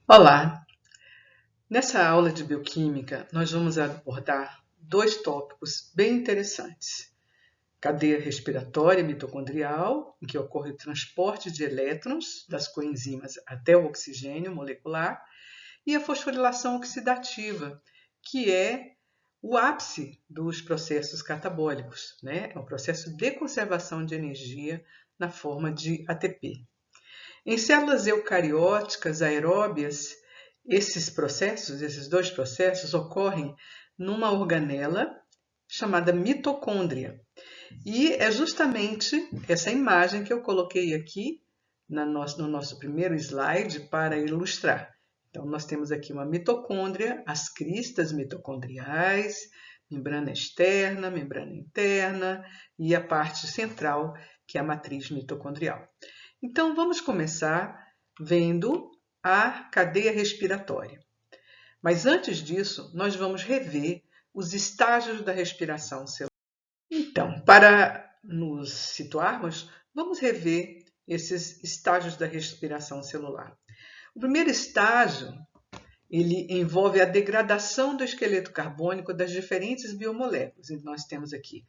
Olá! Nessa aula de bioquímica, nós vamos abordar dois tópicos bem interessantes. Cadeia respiratória mitocondrial, em que ocorre o transporte de elétrons das coenzimas até o oxigênio molecular, e a fosforilação oxidativa, que é o ápice dos processos catabólicos, né? É um processo de conservação de energia na forma de ATP. Em células eucarióticas aeróbias, esses dois processos ocorrem numa organela chamada mitocôndria. E é justamente essa imagem que eu coloquei aqui no nosso primeiro slide para ilustrar. Então, nós temos aqui uma mitocôndria, as cristas mitocondriais, membrana externa, membrana interna e a parte central, que é a matriz mitocondrial. Então, vamos começar vendo a cadeia respiratória. Mas antes disso, nós vamos rever os estágios da respiração celular. Então, para nos situarmos, vamos rever esses estágios da respiração celular. O primeiro estágio, ele envolve a degradação do esqueleto carbônico das diferentes biomoléculas. Então, nós temos aqui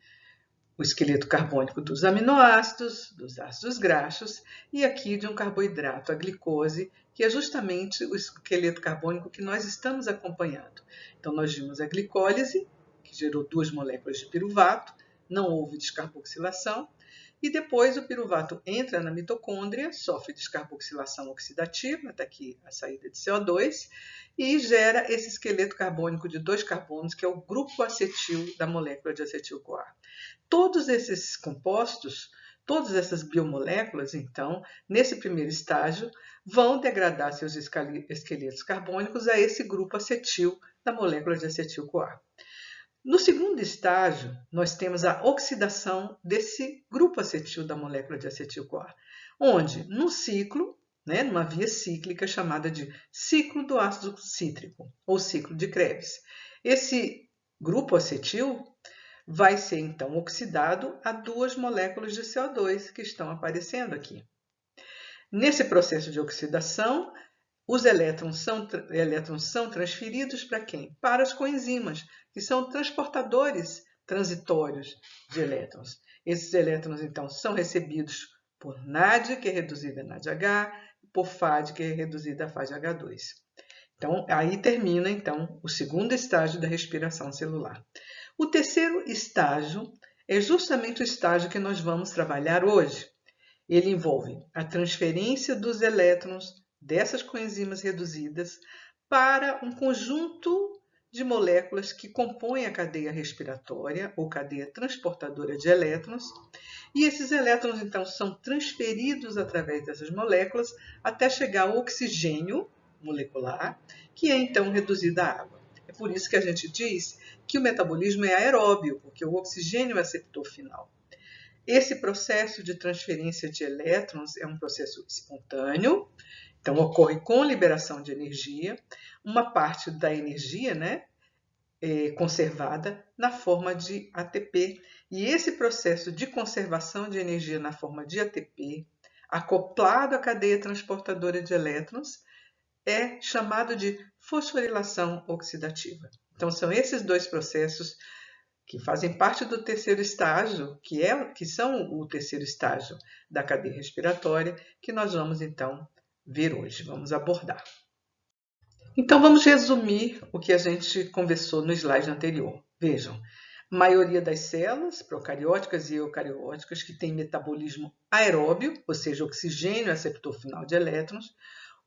o esqueleto carbônico dos aminoácidos, dos ácidos graxos e aqui de um carboidrato, a glicose, que é justamente o esqueleto carbônico que nós estamos acompanhando. Então, nós vimos a glicólise, que gerou 2 moléculas de piruvato, não houve descarboxilação, e depois o piruvato entra na mitocôndria, sofre descarboxilação oxidativa, está aqui a saída de CO2, e gera esse esqueleto carbônico de 2 carbonos, que é o grupo acetil da molécula de acetil-CoA. Todos esses compostos, todas essas biomoléculas, então, nesse primeiro estágio, vão degradar seus esqueletos carbônicos a esse grupo acetil da molécula de acetil-CoA. No segundo estágio, nós temos a oxidação desse grupo acetil da molécula de acetil-CoA, onde, num ciclo, numa via cíclica chamada de ciclo do ácido cítrico, ou ciclo de Krebs, esse grupo acetil vai ser, então, oxidado a 2 moléculas de CO2 que estão aparecendo aqui. Nesse processo de oxidação, os elétrons são transferidos para quem? Para as coenzimas, que são transportadores transitórios de elétrons. Esses elétrons, então, são recebidos por NAD, que é reduzida a NADH, e por FAD, que é reduzida a FADH2. Então, aí termina, então, o segundo estágio da respiração celular. O terceiro estágio é justamente o estágio que nós vamos trabalhar hoje. Ele envolve a transferência dos elétrons dessas coenzimas reduzidas para um conjunto de moléculas que compõem a cadeia respiratória ou cadeia transportadora de elétrons. E esses elétrons, então, são transferidos através dessas moléculas até chegar ao oxigênio molecular, que é, então, reduzido à água. É por isso que a gente diz que o metabolismo é aeróbio, porque o oxigênio é o receptor final. Esse processo de transferência de elétrons é um processo espontâneo, então ocorre com liberação de energia, uma parte da energia é conservada na forma de ATP. E esse processo de conservação de energia na forma de ATP, acoplado à cadeia transportadora de elétrons, é chamado de fosforilação oxidativa. Então, são esses dois processos que fazem parte do terceiro estágio, que são o terceiro estágio da cadeia respiratória, que nós vamos, então, ver hoje, vamos abordar. Então, vamos resumir o que a gente conversou no slide anterior. Vejam, a maioria das células, procarióticas e eucarióticas, que têm metabolismo aeróbio, ou seja, oxigênio é receptor final de elétrons,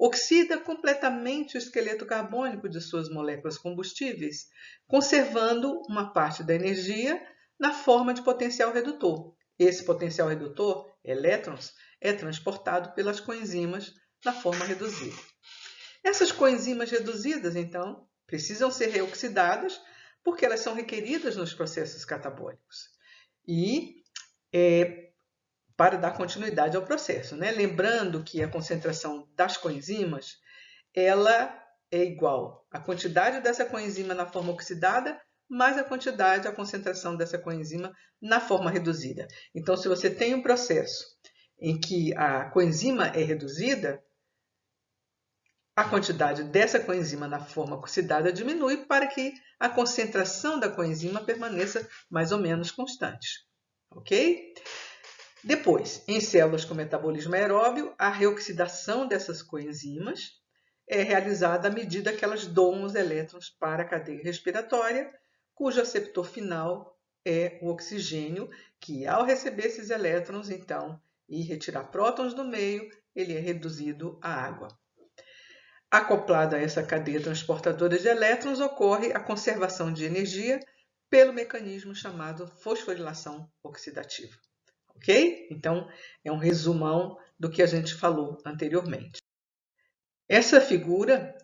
oxida completamente o esqueleto carbônico de suas moléculas combustíveis, conservando uma parte da energia na forma de potencial redutor. Esse potencial redutor, elétrons, é transportado pelas coenzimas na forma reduzida. Essas coenzimas reduzidas, então, precisam ser reoxidadas porque elas são requeridas nos processos catabólicos. E para dar continuidade ao processo, Lembrando que a concentração das coenzimas ela é igual à quantidade dessa coenzima na forma oxidada mais a concentração dessa coenzima na forma reduzida. Então, se você tem um processo em que a coenzima é reduzida, a quantidade dessa coenzima na forma oxidada diminui para que a concentração da coenzima permaneça mais ou menos constante. Ok? Depois, em células com metabolismo aeróbio, a reoxidação dessas coenzimas é realizada à medida que elas doam os elétrons para a cadeia respiratória, cujo aceptor final é o oxigênio, que ao receber esses elétrons, então, e retirar prótons do meio, ele é reduzido à água. Acoplada a essa cadeia transportadora de elétrons, ocorre a conservação de energia pelo mecanismo chamado fosforilação oxidativa. Ok? Então, é um resumão do que a gente falou anteriormente. Essa figura,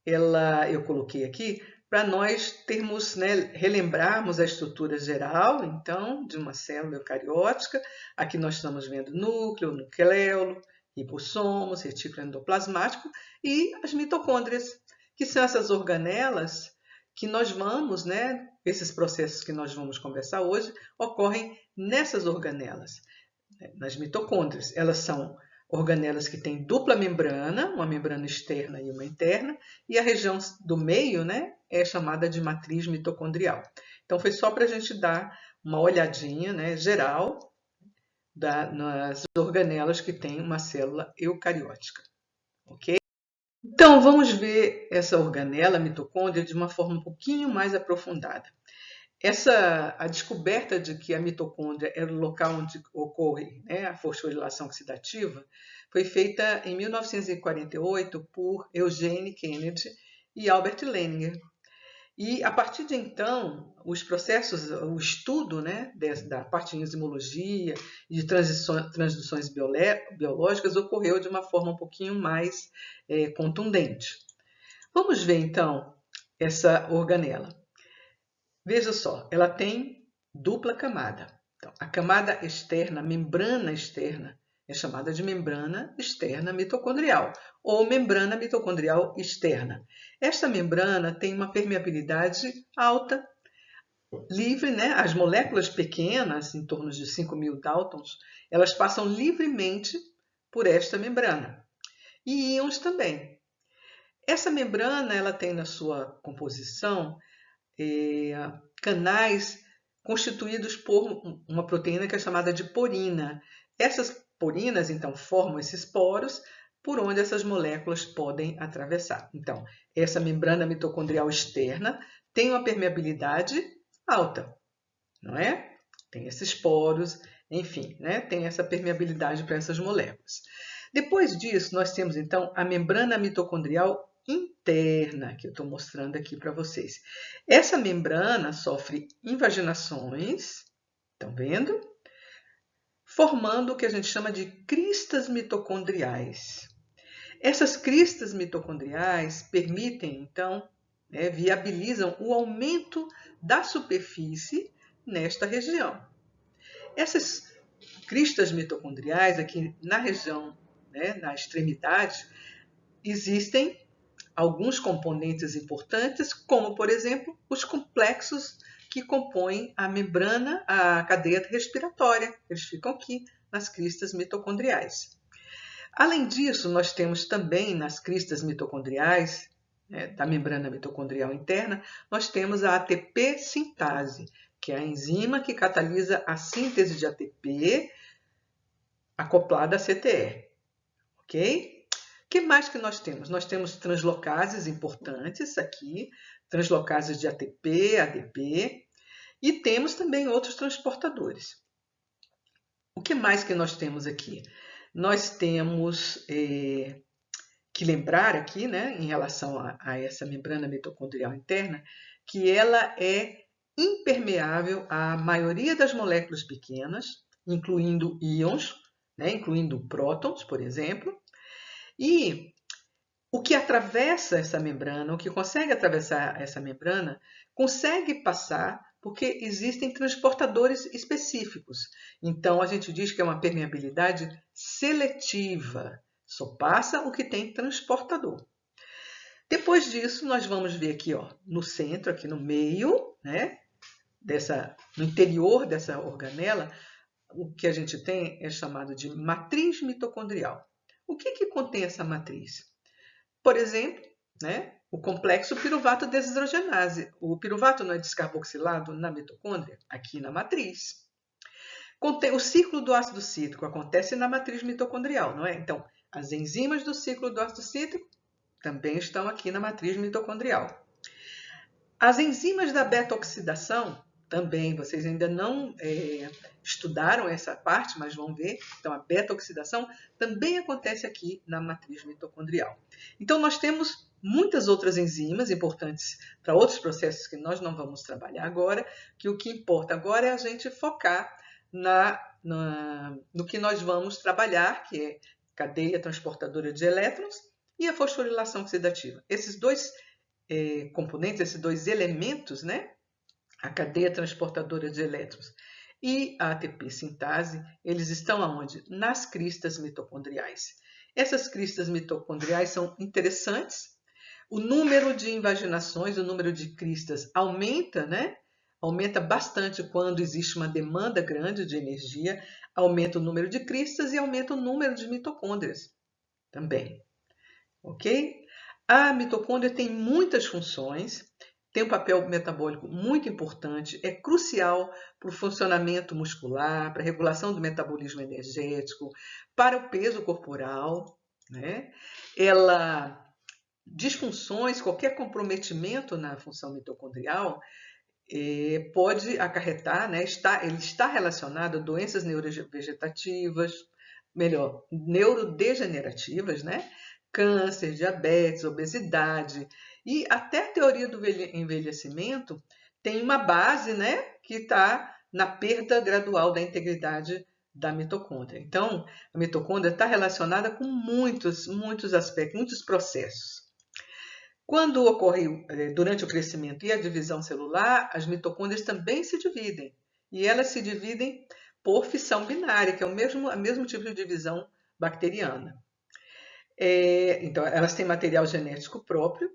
eu coloquei aqui para nós termos, relembrarmos a estrutura geral, então, de uma célula eucariótica. Aqui nós estamos vendo núcleo, nucleolo, ribossomos, retículo endoplasmático e as mitocôndrias, que são essas organelas que nós vamos, esses processos que nós vamos conversar hoje, ocorrem nessas organelas, nas mitocôndrias. Elas são organelas que têm dupla membrana, uma membrana externa e uma interna, e a região do meio, é chamada de matriz mitocondrial. Então, foi só para a gente dar uma olhadinha, geral nas organelas que têm uma célula eucariótica. Ok? Então, vamos ver essa organela, a mitocôndria, de uma forma um pouquinho mais aprofundada. A descoberta de que a mitocôndria era o local onde ocorre a fosforilação oxidativa foi feita em 1948 por Eugene Kennedy e Albert Leninger. E, a partir de então, os processos, o estudo da parte de enzimologia e de transduções biológicas ocorreu de uma forma um pouquinho mais contundente. Vamos ver, então, essa organela. Veja só, ela tem dupla camada. Então, a camada externa, a membrana externa, é chamada de membrana externa mitocondrial ou membrana mitocondrial externa. Esta membrana tem uma permeabilidade alta, livre, As moléculas pequenas, em torno de 5.000 Daltons, elas passam livremente por esta membrana. E íons também. Essa membrana ela tem na sua composição canais constituídos por uma proteína que é chamada de porina. Essas porinas, então, formam esses poros por onde essas moléculas podem atravessar. Então, essa membrana mitocondrial externa tem uma permeabilidade alta, não é? Tem esses poros, enfim, tem essa permeabilidade para essas moléculas. Depois disso, nós temos, então, a membrana mitocondrial interna, que eu estou mostrando aqui para vocês. Essa membrana sofre invaginações, estão vendo? Formando o que a gente chama de cristas mitocondriais. Essas cristas mitocondriais permitem, então, viabilizam o aumento da superfície nesta região. Essas cristas mitocondriais, aqui na região, na extremidade, existem alguns componentes importantes, como, por exemplo, os complexos que compõem a membrana, a cadeia respiratória. Eles ficam aqui nas cristas mitocondriais. Além disso, nós temos também nas cristas mitocondriais, da membrana mitocondrial interna, nós temos a ATP sintase, que é a enzima que catalisa a síntese de ATP acoplada a CTE. Ok? O que mais que nós temos? Nós temos translocases importantes aqui, translocases de ATP, ADP, e temos também outros transportadores. O que mais que nós temos aqui? Nós temos que lembrar aqui, em relação a essa membrana mitocondrial interna, que ela é impermeável à maioria das moléculas pequenas, incluindo íons, incluindo prótons, por exemplo. E o que atravessa essa membrana, o que consegue atravessar essa membrana, consegue passar porque existem transportadores específicos. Então, a gente diz que é uma permeabilidade seletiva. Só passa o que tem transportador. Depois disso, nós vamos ver aqui, no centro, aqui no meio, no interior dessa organela, o que a gente tem é chamado de matriz mitocondrial. O que contém essa matriz? Por exemplo, né, o complexo piruvato desidrogenase. O piruvato não é descarboxilado na mitocôndria, aqui na matriz. O ciclo do ácido cítrico acontece na matriz mitocondrial, não é? Então, as enzimas do ciclo do ácido cítrico também estão aqui na matriz mitocondrial. As enzimas da beta-oxidação também, vocês ainda não estudaram essa parte, mas vão ver. Então, a beta-oxidação também acontece aqui na matriz mitocondrial. Então, nós temos muitas outras enzimas importantes para outros processos que nós não vamos trabalhar agora, que o que importa agora é a gente focar no que nós vamos trabalhar, que é cadeia transportadora de elétrons e a fosforilação oxidativa. Esses dois componentes, esses dois elementos, né? A cadeia transportadora de elétrons e a ATP sintase, eles estão aonde? Nas cristas mitocondriais. Essas cristas mitocondriais são interessantes. O número de invaginações, o número de cristas aumenta, né? Aumenta bastante quando existe uma demanda grande de energia, aumenta o número de cristas e aumenta o número de mitocôndrias também, ok? A mitocôndria tem muitas funções, tem um papel metabólico muito importante, é crucial para o funcionamento muscular, para a regulação do metabolismo energético, para o peso corporal, né? Ela, disfunções, qualquer comprometimento na função mitocondrial pode acarretar, né? Ele está relacionado a doenças neurovegetativas, melhor, neurodegenerativas, né? Câncer, diabetes, obesidade e até a teoria do envelhecimento tem uma base, né, que está na perda gradual da integridade da mitocôndria. Então, a mitocôndria está relacionada com muitos aspectos, muitos processos. Quando ocorre durante o crescimento e a divisão celular, as mitocôndrias também se dividem. E elas se dividem por fissão binária, que é o mesmo tipo de divisão bacteriana. Então, elas têm material genético próprio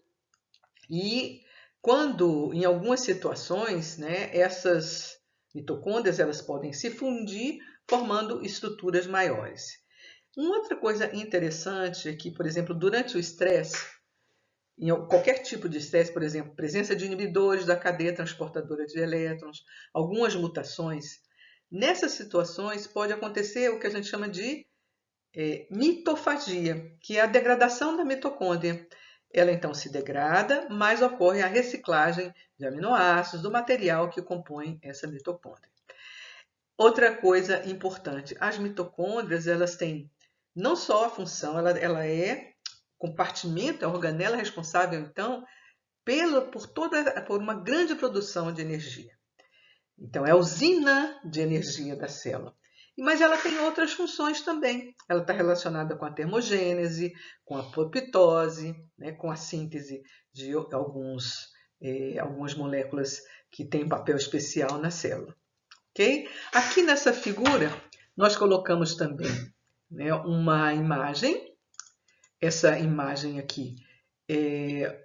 e quando, em algumas situações, né, essas mitocôndrias elas podem se fundir formando estruturas maiores. Uma outra coisa interessante é que, por exemplo, durante o estresse, em qualquer tipo de estresse, por exemplo, presença de inibidores da cadeia transportadora de elétrons, algumas mutações, nessas situações pode acontecer o que a gente chama de mitofagia, que é a degradação da mitocôndria. Ela então se degrada, mas ocorre a reciclagem de aminoácidos do material que compõe essa mitocôndria. Outra coisa importante, as mitocôndrias elas têm não só a função, ela é compartimento, a organela responsável então por uma grande produção de energia. Então é a usina de energia da célula. Mas ela tem outras funções também. Ela está relacionada com a termogênese, com a apoptose, né, com a síntese de algumas moléculas que têm um papel especial na célula. Okay? Aqui nessa figura, nós colocamos também, né, uma imagem. Essa imagem aqui é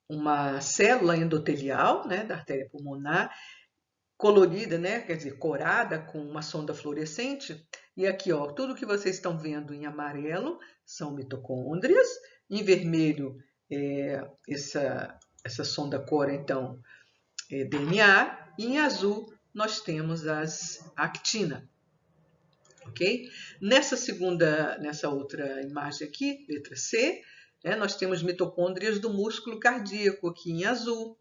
uma célula endotelial, né, da artéria pulmonar, colorida, né, quer dizer, corada com uma sonda fluorescente. E aqui, ó, tudo que vocês estão vendo em amarelo são mitocôndrias, em vermelho essa sonda cora, então, DNA, e em azul nós temos a actina. Ok? Nessa outra imagem aqui, letra C, né, nós temos mitocôndrias do músculo cardíaco aqui em azul.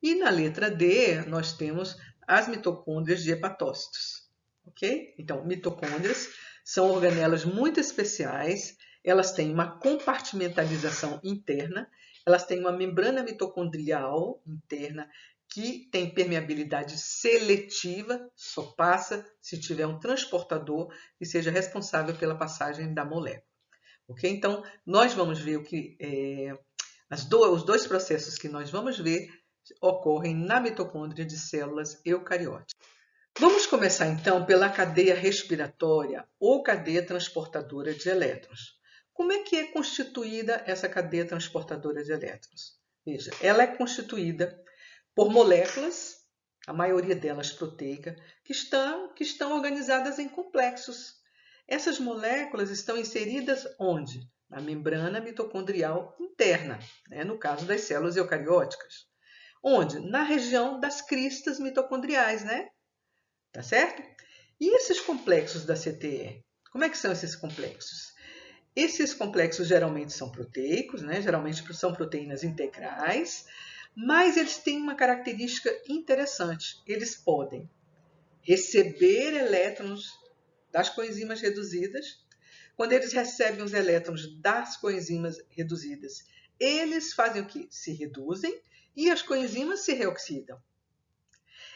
E na letra D, nós temos as mitocôndrias de hepatócitos. Ok? Então, mitocôndrias são organelas muito especiais, elas têm uma compartimentalização interna, elas têm uma membrana mitocondrial interna que tem permeabilidade seletiva, só passa se tiver um transportador que seja responsável pela passagem da molécula. Ok? Então, nós vamos ver os dois processos que nós vamos ver ocorrem na mitocôndria de células eucarióticas. Vamos começar então pela cadeia respiratória ou cadeia transportadora de elétrons. Como é que é constituída essa cadeia transportadora de elétrons? Veja, ela é constituída por moléculas, a maioria delas proteica, que estão organizadas em complexos. Essas moléculas estão inseridas onde? na membrana mitocondrial interna, né, no caso das células eucarióticas. Onde? Na região das cristas mitocondriais, né? Tá certo? E esses complexos da CTE? Como é que são esses complexos? Esses complexos geralmente são proteicos, né? Geralmente são proteínas integrais, mas eles têm uma característica interessante. Eles podem receber elétrons das coenzimas reduzidas. Quando eles recebem os elétrons das coenzimas reduzidas, eles fazem o quê? Se reduzem e as coenzimas se reoxidam.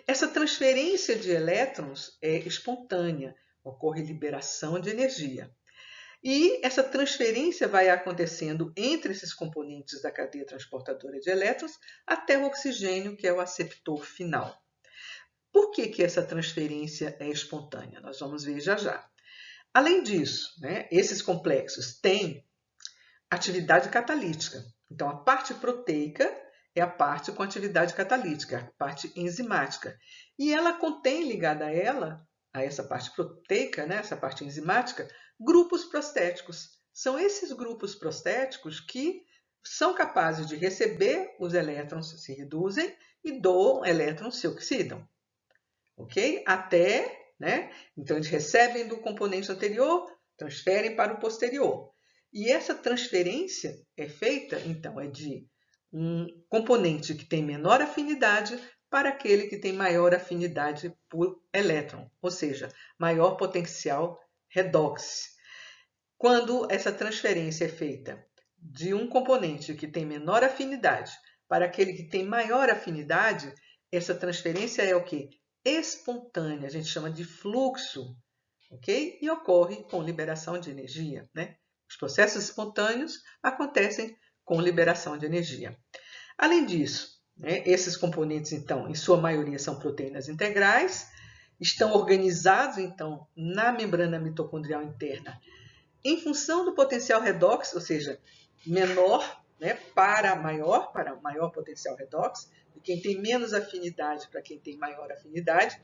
Essa transferência de elétrons é espontânea, ocorre liberação de energia. E essa transferência vai acontecendo entre esses componentes da cadeia transportadora de elétrons até o oxigênio, que é o aceptor final. Por que essa transferência é espontânea? Nós vamos ver já já. Além disso, né, esses complexos têm atividade catalítica. Então, a parte proteica é a parte com atividade catalítica, a parte enzimática. E ela contém, ligada a ela, a essa parte proteica, né, essa parte enzimática, grupos prostéticos. São esses grupos prostéticos que são capazes de receber os elétrons, se reduzem, e do elétrons se oxidam. Ok? Até, né? Então, eles recebem do componente anterior, transferem para o posterior. E essa transferência é feita, então, é de um componente que tem menor afinidade para aquele que tem maior afinidade por elétron, ou seja, maior potencial redox. Quando essa transferência é feita de um componente que tem menor afinidade para aquele que tem maior afinidade, essa transferência é o quê? Espontânea, a gente chama de fluxo, ok? E ocorre com liberação de energia, né? Os processos espontâneos acontecem com liberação de energia. Além disso, né, esses componentes, então, em sua maioria são proteínas integrais, estão organizados, então, na membrana mitocondrial interna, em função do potencial redox, ou seja, menor, né, para maior potencial redox, de quem tem menos afinidade para quem tem maior afinidade.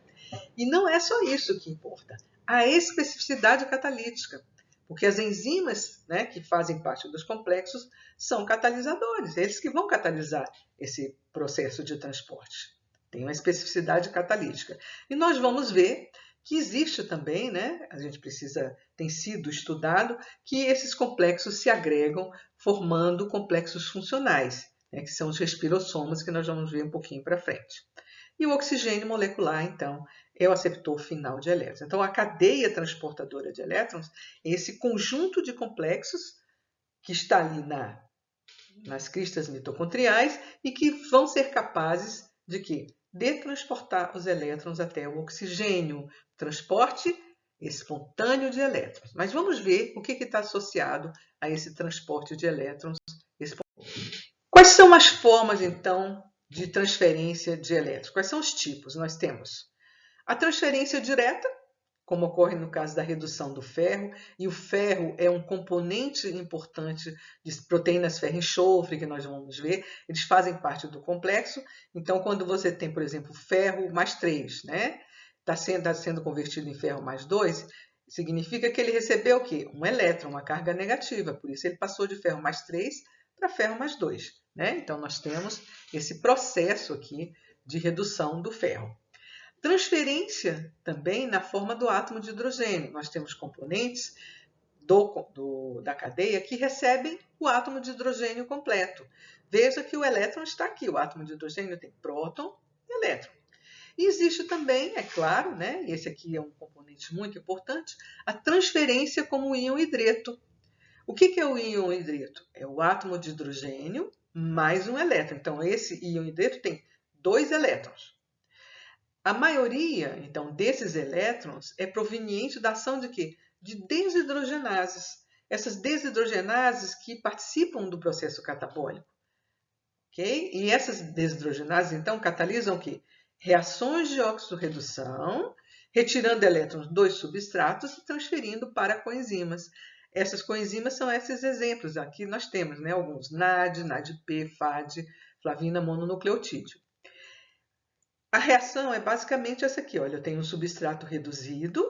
E não é só isso que importa, a especificidade catalítica, porque as enzimas, né, que fazem parte dos complexos são catalisadores, eles que vão catalisar esse processo de transporte. Tem uma especificidade catalítica. E nós vamos ver que existe também, né, tem sido estudado, que esses complexos se agregam formando complexos funcionais, né, que são os respirossomas, que nós vamos ver um pouquinho para frente. E o oxigênio molecular, então, é o aceptor final de elétrons. Então, a cadeia transportadora de elétrons é esse conjunto de complexos que está ali nas cristas mitocondriais e que vão ser capazes de quê? De transportar os elétrons até o oxigênio, transporte espontâneo de elétrons. Mas vamos ver o que está associado a esse transporte de elétrons espontâneo. Quais são as formas, então, de transferência de elétrons? Quais são os tipos? Nós temos a transferência direta, como ocorre no caso da redução do ferro, e o ferro é um componente importante de proteínas ferro-enxofre, que nós vamos ver, eles fazem parte do complexo. Então, quando você tem, por exemplo, ferro mais 3, né? Está sendo convertido em ferro mais 2, significa que ele recebeu o quê? Um elétron, uma carga negativa, por isso ele passou de ferro mais 3 para ferro mais 2. Né? Então, nós temos esse processo aqui de redução do ferro. Transferência também na forma do átomo de hidrogênio. Nós temos componentes da cadeia que recebem o átomo de hidrogênio completo. Veja que o elétron está aqui, o átomo de hidrogênio tem próton e elétron. E existe também, é claro, né, e esse aqui é um componente muito importante, a transferência como íon hidreto. O que é o íon hidreto? É o átomo de hidrogênio mais um elétron. Então, esse íon hidreto tem 2 elétrons. A maioria, então, desses elétrons é proveniente da ação de quê? De desidrogenases. Essas desidrogenases que participam do processo catabólico. Okay? E essas desidrogenases, então, catalisam o quê? Reações de oxorredução, retirando elétrons dos substratos e transferindo para coenzimas. Essas coenzimas são esses exemplos. Aqui nós temos, né, alguns NAD, NADP, FAD, flavina mononucleotídeo. A reação é basicamente essa aqui. Olha, eu tenho um substrato reduzido,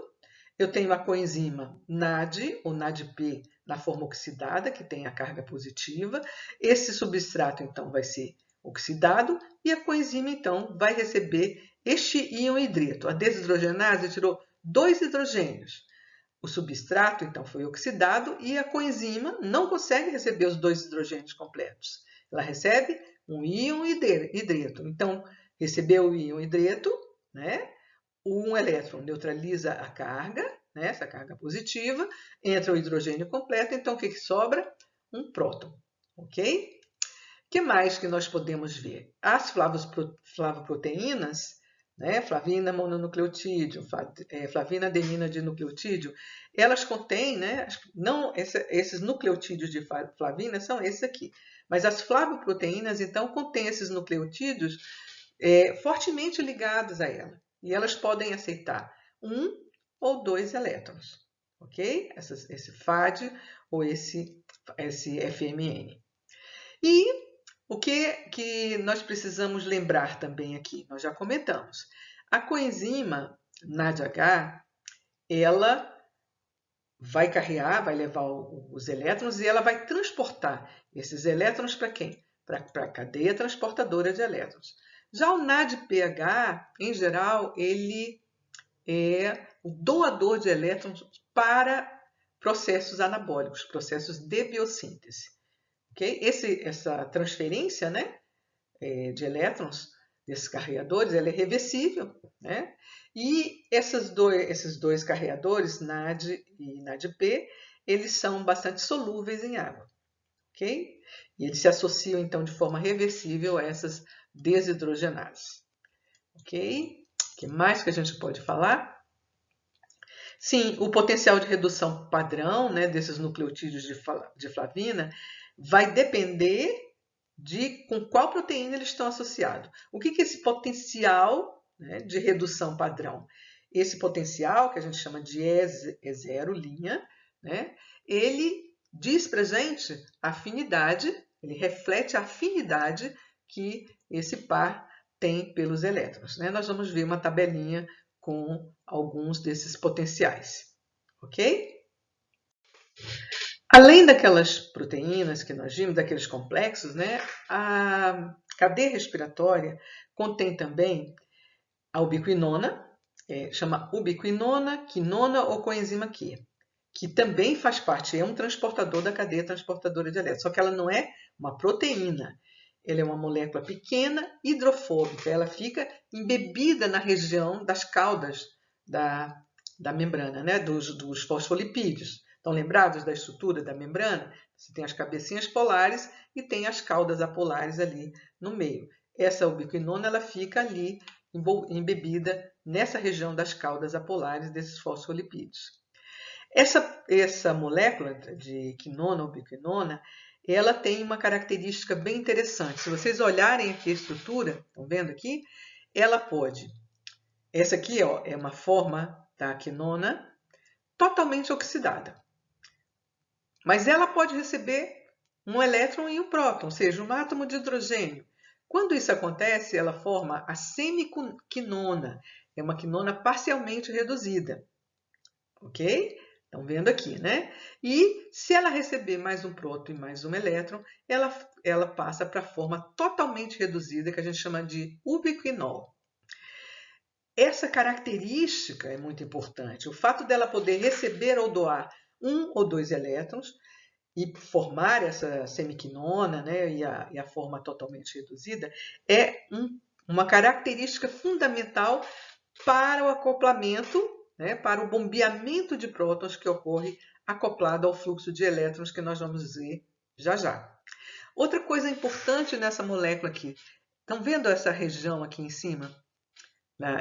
Eu tenho a coenzima NAD, ou NADP, na forma oxidada, que tem a carga positiva. Esse substrato, então, vai ser oxidado e a coenzima, então, vai receber este íon hidreto. A desidrogenase tirou 2 hidrogênios. O substrato, então, foi oxidado e a coenzima não consegue receber os 2 hidrogênios completos. Ela recebe um íon hidreto. Então, recebeu o íon hidreto, né? Um elétron neutraliza a carga, né? Essa carga positiva, entra o hidrogênio completo, então o que sobra? Um próton, ok? O que mais que nós podemos ver? As flavoproteínas, né? Flavina mononucleotídeo, flavina adenina de nucleotídeo, elas contêm, né? Não, esses nucleotídeos de flavina são esses aqui, mas as flavoproteínas, então, contêm esses nucleotídeos fortemente ligados a ela, e elas podem aceitar 1 ou 2 elétrons, ok? Esse FAD ou esse FMN. E o que nós precisamos lembrar também aqui? Nós já comentamos. A coenzima NADH, ela vai carregar, vai levar os elétrons e ela vai transportar esses elétrons para quem? Para a cadeia transportadora de elétrons. Já o NADPH, em geral, ele é o doador de elétrons para processos anabólicos, processos de biossíntese. Okay? Essa transferência, né, de elétrons desses carreadores, ela é reversível, né? E esses dois carreadores, NAD e NADP, eles são bastante solúveis em água, ok? E eles se associam, então, de forma reversível a essas desidrogenases, ok? O que mais que a gente pode falar? Sim, o potencial de redução padrão, né, desses nucleotídeos de flavina vai depender de com qual proteína eles estão associados. O que é esse potencial, né, de redução padrão? Esse potencial, que a gente chama de E0', né, ele diz para a gente a afinidade, ele reflete a afinidade que esse par tem pelos elétrons, né? Nós vamos ver uma tabelinha com alguns desses potenciais, ok? Além daquelas proteínas que nós vimos, daqueles complexos, né, a cadeia respiratória contém também a ubiquinona, chama ubiquinona, quinona ou coenzima Q, que também faz parte, é um transportador da cadeia transportadora de elétrons, só que ela não é uma proteína, ela é uma molécula pequena, hidrofóbica, ela fica embebida na região das caudas da membrana, né, dos fosfolipídios. Estão lembrados da estrutura da membrana? Você tem as cabecinhas polares e tem as caudas apolares ali no meio. Essa ubiquinona ela fica ali embebida nessa região das caudas apolares desses fosfolipídios. Essa molécula de quinona ou ubiquinona, ela tem uma característica bem interessante. Se vocês olharem aqui a estrutura, estão vendo aqui? Ela pode... Essa aqui, ó, é uma forma da quinona totalmente oxidada. Mas ela pode receber um elétron e um próton, ou seja, um átomo de hidrogênio. Quando isso acontece, ela forma a semiquinona. É uma quinona parcialmente reduzida. Ok? Estão vendo aqui, né? E se ela receber mais um próton e mais um elétron, ela passa para a forma totalmente reduzida, que a gente chama de ubiquinol. Essa característica é muito importante. O fato dela poder receber ou doar 1 ou 2 elétrons e formar essa semiquinona, né, e a forma totalmente reduzida, é uma característica fundamental para o acoplamento, né, para o bombeamento de prótons que ocorre acoplado ao fluxo de elétrons que nós vamos ver já já. Outra coisa importante nessa molécula aqui, estão vendo essa região aqui em cima?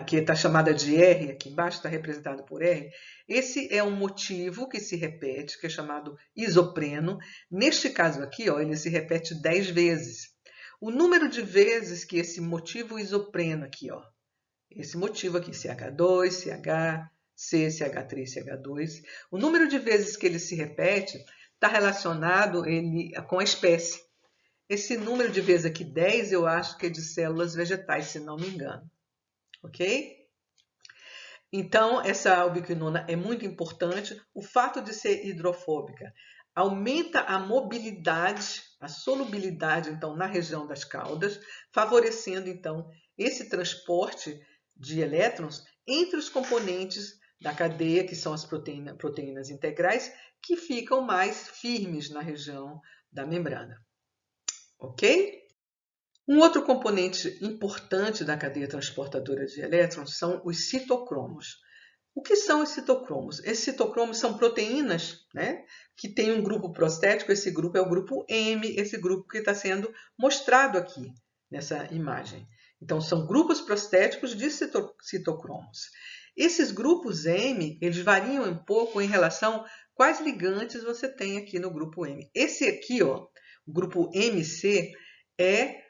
Que está chamada de R, aqui embaixo está representado por R, esse é um motivo que se repete, que é chamado isopreno. Neste caso aqui, ó, ele se repete 10 vezes. O número de vezes que esse motivo isopreno aqui, ó, esse motivo aqui, CH2, CH, C, CH3, CH2, o número de vezes que ele se repete está relacionado com a espécie. Esse número de vezes aqui, 10, eu acho que é de células vegetais, se não me engano. Ok? Então, essa ubiquinona é muito importante. O fato de ser hidrofóbica aumenta a mobilidade, a solubilidade, então, na região das caudas, favorecendo, então, esse transporte de elétrons entre os componentes da cadeia, que são as proteínas integrais, que ficam mais firmes na região da membrana. Ok? Um outro componente importante da cadeia transportadora de elétrons são os citocromos. O que são os citocromos? Esses citocromos são proteínas, né, que têm um grupo prostético. Esse grupo é o grupo M, esse grupo que está sendo mostrado aqui nessa imagem. Então, são grupos prostéticos de citocromos. Esses grupos M, eles variam um pouco em relação a quais ligantes você tem aqui no grupo M. Esse aqui, ó, o grupo MC, é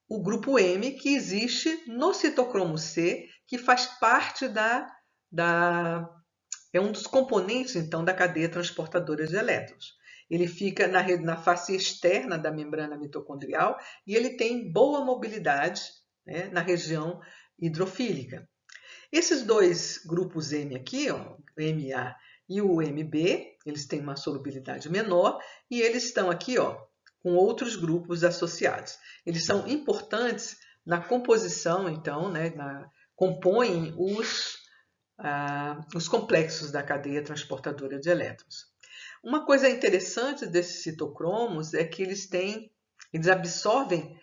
o grupo M que existe no citocromo C, que faz parte é um dos componentes, então, da cadeia transportadora de elétrons. Ele fica na face externa da membrana mitocondrial e ele tem boa mobilidade, né, na região hidrofílica. Esses dois grupos M aqui, ó, o MA e o MB, eles têm uma solubilidade menor e eles estão aqui, ó, com outros grupos associados. Eles são importantes na composição, então, né, compõem os complexos da cadeia transportadora de elétrons. Uma coisa interessante desses citocromos é que eles absorvem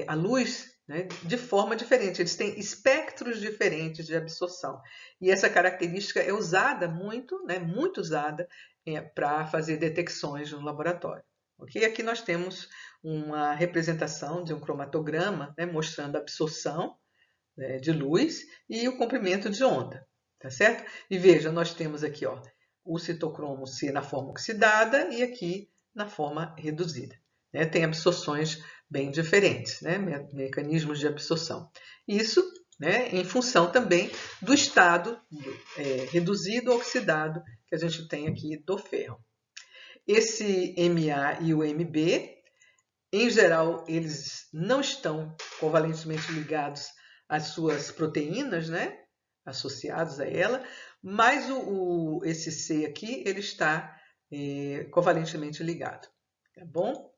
a luz, né, de forma diferente. Eles têm espectros diferentes de absorção. E essa característica é usada muito, né, muito usada para fazer detecções no laboratório. Okay? Aqui nós temos uma representação de um cromatograma, né, mostrando a absorção, né, de luz e o comprimento de onda. Tá certo? E veja, nós temos aqui, ó, o citocromo C na forma oxidada e aqui na forma reduzida. Né? Tem absorções bem diferentes, né? Mecanismos de absorção. Isso, né, em função também do estado reduzido ou oxidado que a gente tem aqui do ferro. Esse MA e o MB, em geral, eles não estão covalentemente ligados às suas proteínas, né, associados a ela, mas esse C aqui, ele está covalentemente ligado, tá bom?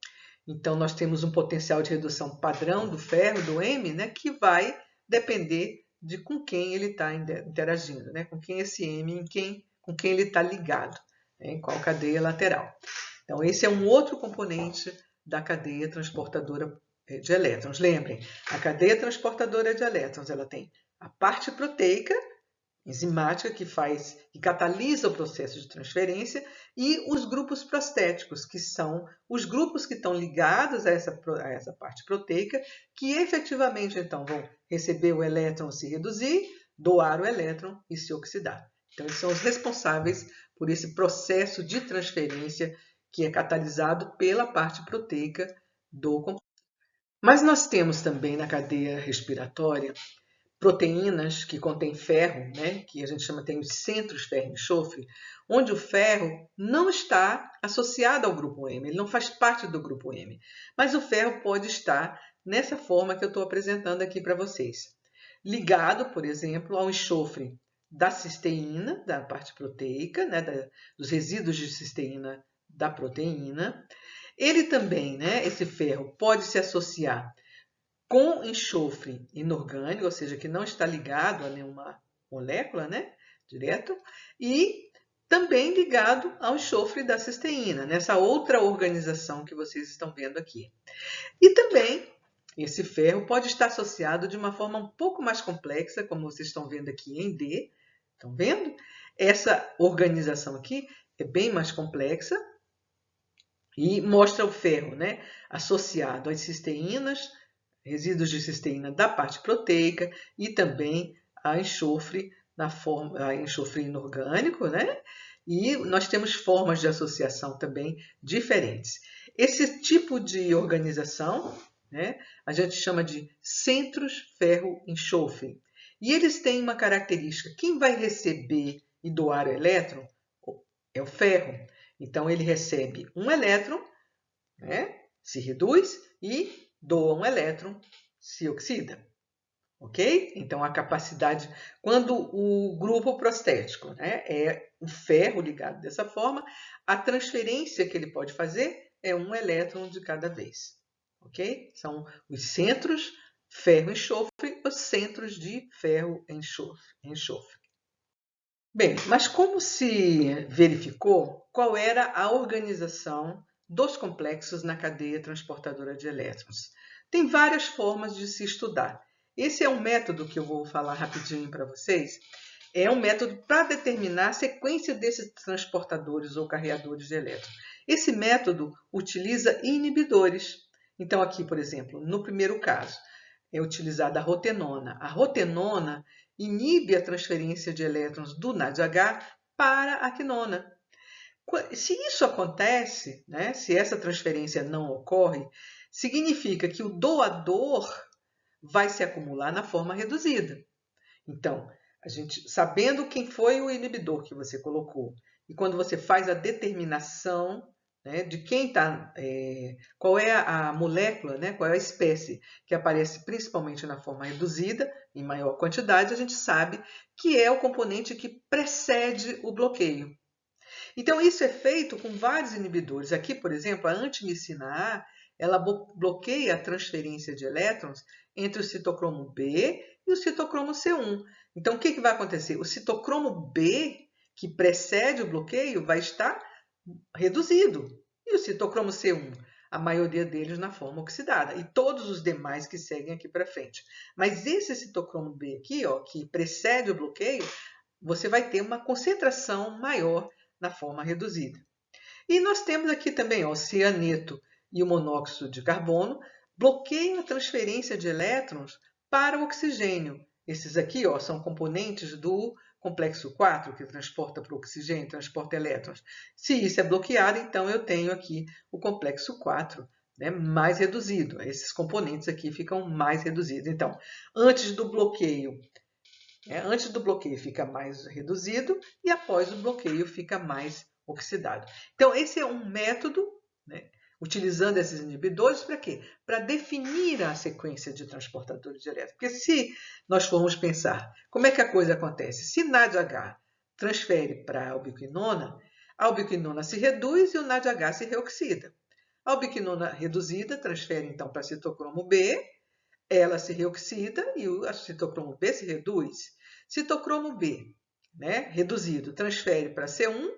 Então, nós temos um potencial de redução padrão do ferro, do M, né, que vai depender de com quem ele está interagindo, né, com quem esse M, com quem ele está ligado, né, em qual cadeia lateral. Então, esse é um outro componente da cadeia transportadora de elétrons. Lembrem, a cadeia transportadora de elétrons, ela tem a parte proteica, enzimática, que catalisa o processo de transferência, e os grupos prostéticos, que são os grupos que estão ligados a essa parte proteica, que efetivamente, então, vão receber o elétron, se reduzir, doar o elétron e se oxidar. Então, eles são os responsáveis por esse processo de transferência que é catalisado pela parte proteica do composto. Mas nós temos também na cadeia respiratória proteínas que contêm ferro, né, que a gente tem os centros ferro-enxofre, onde o ferro não está associado ao grupo M, ele não faz parte do grupo M, mas o ferro pode estar nessa forma que eu estou apresentando aqui para vocês. Ligado, por exemplo, ao enxofre da cisteína, da parte proteica, né, dos resíduos de cisteína da proteína. Ele também, né, esse ferro, pode se associar com enxofre inorgânico, ou seja, que não está ligado a nenhuma molécula, né, direto, e também ligado ao enxofre da cisteína, nessa outra organização que vocês estão vendo aqui. E também esse ferro pode estar associado de uma forma um pouco mais complexa, como vocês estão vendo aqui em D. Estão vendo? Essa organização aqui é bem mais complexa e mostra o ferro, né, associado às cisteínas, resíduos de cisteína da parte proteica e também a enxofre enxofre inorgânico, né? E nós temos formas de associação também diferentes. Esse tipo de organização, né, a gente chama de centros ferro-enxofre. E eles têm uma característica: quem vai receber e doar o elétron é o ferro. Então, ele recebe um elétron, né, se reduz, e doa um elétron, se oxida. ok? Então, a capacidade, quando o grupo prostético, né, é o ferro ligado dessa forma, a transferência que ele pode fazer é um elétron de cada vez, ok? São os centros ferro-enxofre, os centros de ferro-enxofre. Bem, mas como se verificou qual era a organização dos complexos na cadeia transportadora de elétrons? Tem várias formas de se estudar. Esse é um método que eu vou falar rapidinho para vocês. É um método para determinar a sequência desses transportadores ou carreadores de elétrons. Esse método utiliza inibidores. Então, aqui, por exemplo, no primeiro caso, é utilizada a rotenona. A rotenona inibe a transferência de elétrons do NADH para a quinona. Se isso acontece, né, se essa transferência não ocorre, significa que o doador vai se acumular na forma reduzida. Então, a gente, sabendo quem foi o inibidor que você colocou, e quando você faz a determinação, né, de quem está, qual é a molécula, né, qual é a espécie que aparece principalmente na forma reduzida, em maior quantidade, a gente sabe que é o componente que precede o bloqueio. Então, isso é feito com vários inibidores. Aqui, por exemplo, a antimicina A, ela bloqueia a transferência de elétrons entre o citocromo B e o citocromo C1. Então, o que vai acontecer? O citocromo B, que precede o bloqueio, vai estar reduzido. E o citocromo C1, a maioria deles na forma oxidada. E todos os demais que seguem aqui para frente. Mas esse citocromo B aqui, ó, que precede o bloqueio, você vai ter uma concentração maior na forma reduzida. E nós temos aqui também ó, o cianeto e o monóxido de carbono bloqueiam a transferência de elétrons para o oxigênio. Esses aqui ó, são componentes do complexo 4, que transporta para o oxigênio, transporta elétrons. Se isso é bloqueado, então eu tenho aqui o complexo 4, né, mais reduzido. Esses componentes aqui ficam mais reduzidos. Então, antes do bloqueio fica mais reduzido e após o bloqueio fica mais oxidado. Então, esse é um método, né, utilizando esses inibidores para quê? Para definir a sequência de transportadores de elétrons. Porque se nós formos pensar como é que a coisa acontece, se NADH transfere para a ubiquinona se reduz e o NADH se reoxida. A ubiquinona reduzida transfere então para citocromo B, ela se reoxida e o citocromo B se reduz. Citocromo B, né, reduzido, transfere para C1,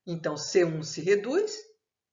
então C1 se reduz,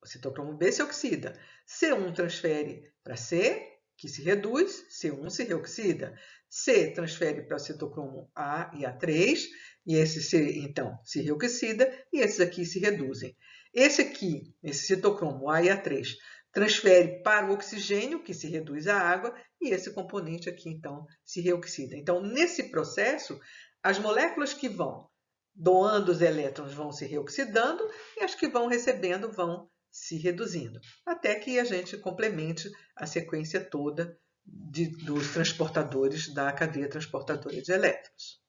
o citocromo B se oxida. C1 transfere para C, que se reduz, C1 se reoxida. C transfere para o citocromo A e A3, e esse C, então, se reoxida, e esses aqui se reduzem. Esse aqui, esse citocromo A e A3, transfere para o oxigênio, que se reduz à água, e esse componente aqui, então, se reoxida. Então, nesse processo, as moléculas que vão doando os elétrons vão se reoxidando e as que vão recebendo vão se reduzindo, até que a gente complemente a sequência toda dos transportadores da cadeia transportadora de elétrons.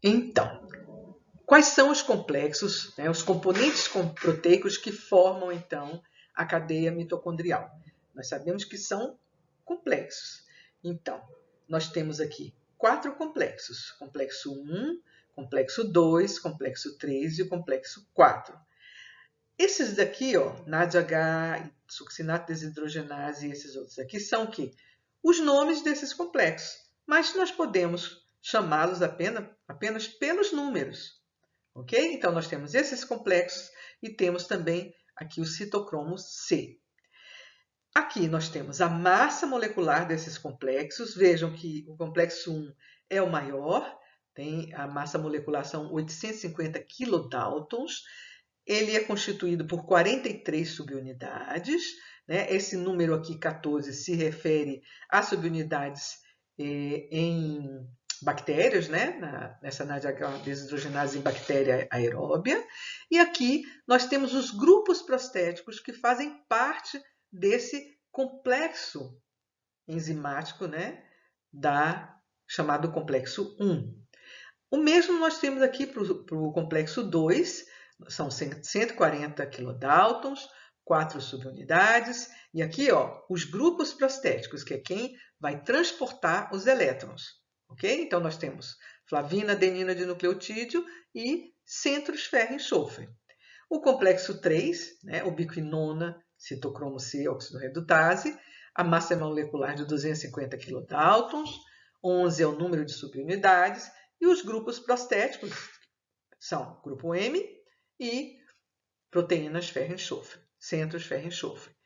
Então, quais são os complexos, né, os componentes proteicos que formam, então, a cadeia mitocondrial? Nós sabemos que são complexos. Então, nós temos aqui 4 complexos. Complexo 1, complexo 2, complexo 3 e o complexo 4. Esses daqui, ó, NADH, succinato desidrogenase e esses outros aqui, são o quê? Os nomes desses complexos. Mas nós podemos chamá-los apenas pelos números. Ok? Então, nós temos esses complexos e temos também aqui o citocromo C. Aqui nós temos a massa molecular desses complexos. Vejam que o complexo 1 é o maior, tem a massa molecular são 850 kilodaltons. Ele é constituído por 43 subunidades. Né? Esse número aqui, 14, se refere a subunidades em bactérias, né? Nessa NADH desidrogenase em bactéria aeróbia. E aqui nós temos os grupos prostéticos que fazem parte desse complexo enzimático, né? Chamado complexo 1. O mesmo nós temos aqui para o complexo 2, são 140 kilodaltons, 4 subunidades, E aqui, ó, os grupos prostéticos, que é quem vai transportar os elétrons. Ok? Então, nós temos flavina, adenina de nucleotídeo e centros ferro-enxofre. O complexo 3, né, ubiquinona, citocromo C, óxido redutase, a massa molecular de 250 kilodaltons, 11 é o número de subunidades, e os grupos prostéticos são grupo M e proteínas ferro-enxofre, centros ferro-enxofre.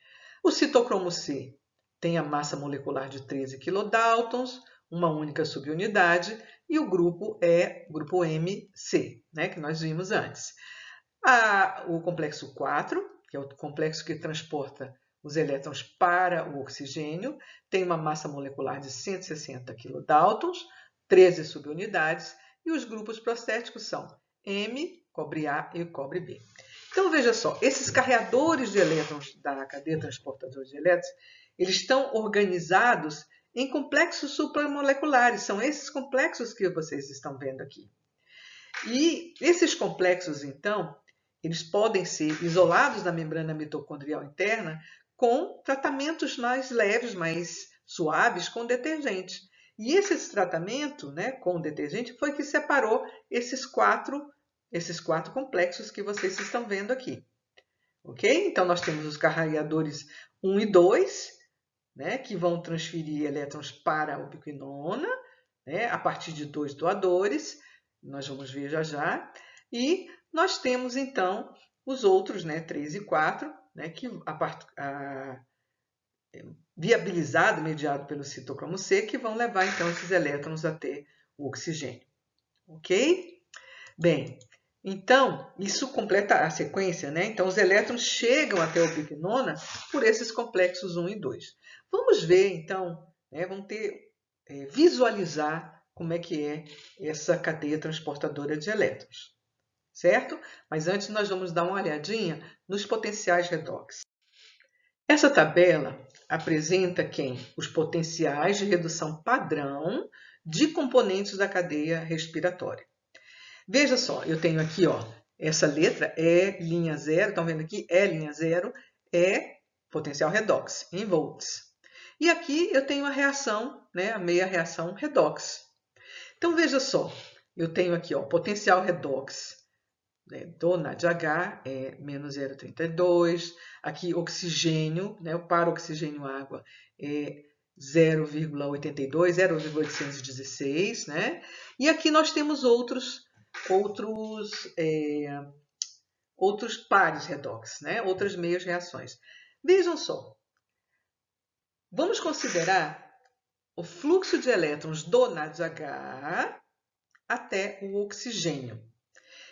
O citocromo C tem a massa molecular de 13 kilodaltons, uma única subunidade, e o grupo é grupo MC, né, que nós vimos antes. O complexo 4, que é o complexo que transporta os elétrons para o oxigênio, tem uma massa molecular de 160 kilodaltons, 13 subunidades, e os grupos prostéticos são M, cobre A e cobre B. Então, veja só, esses carreadores de elétrons da cadeia transportadora de elétrons, eles estão organizados em complexos supramoleculares. São esses complexos que vocês estão vendo aqui. E esses complexos, então, eles podem ser isolados da membrana mitocondrial interna com tratamentos mais leves, mais suaves, com detergente. E esse tratamento, né, com detergente foi que separou esses quatro complexos que vocês estão vendo aqui. Ok? Então, nós temos os carreadores 1 e 2, né, que vão transferir elétrons para a ubiquinona, né, a partir de 2 doadores. Nós vamos ver já já. E nós temos, então, os outros, né, 3 e 4, né, que viabilizado, mediado pelo citocromo C, que vão levar, então, esses elétrons até o oxigênio. Ok? Bem, então, isso completa a sequência, né? Então, os elétrons chegam até a ubiquinona por esses complexos 1 e 2. Vamos ver, então, né, vamos visualizar como é que é essa cadeia transportadora de elétrons, certo? Mas antes nós vamos dar uma olhadinha nos potenciais redox. Essa tabela apresenta quem? Os potenciais de redução padrão de componentes da cadeia respiratória. Veja só, eu tenho aqui, ó, essa letra E'0, estão vendo aqui? E'0 é potencial redox, em volts. E aqui eu tenho a reação, né, a meia reação redox. Então, veja só, eu tenho aqui, ó, potencial redox, né, do NADH é menos 0,32. Aqui, oxigênio, né, o para-oxigênio água é 0,82, 0,816, né? E aqui nós temos outros pares redox, né? Outras meias reações. Vejam só, vamos considerar o fluxo de elétrons do NADH até o oxigênio.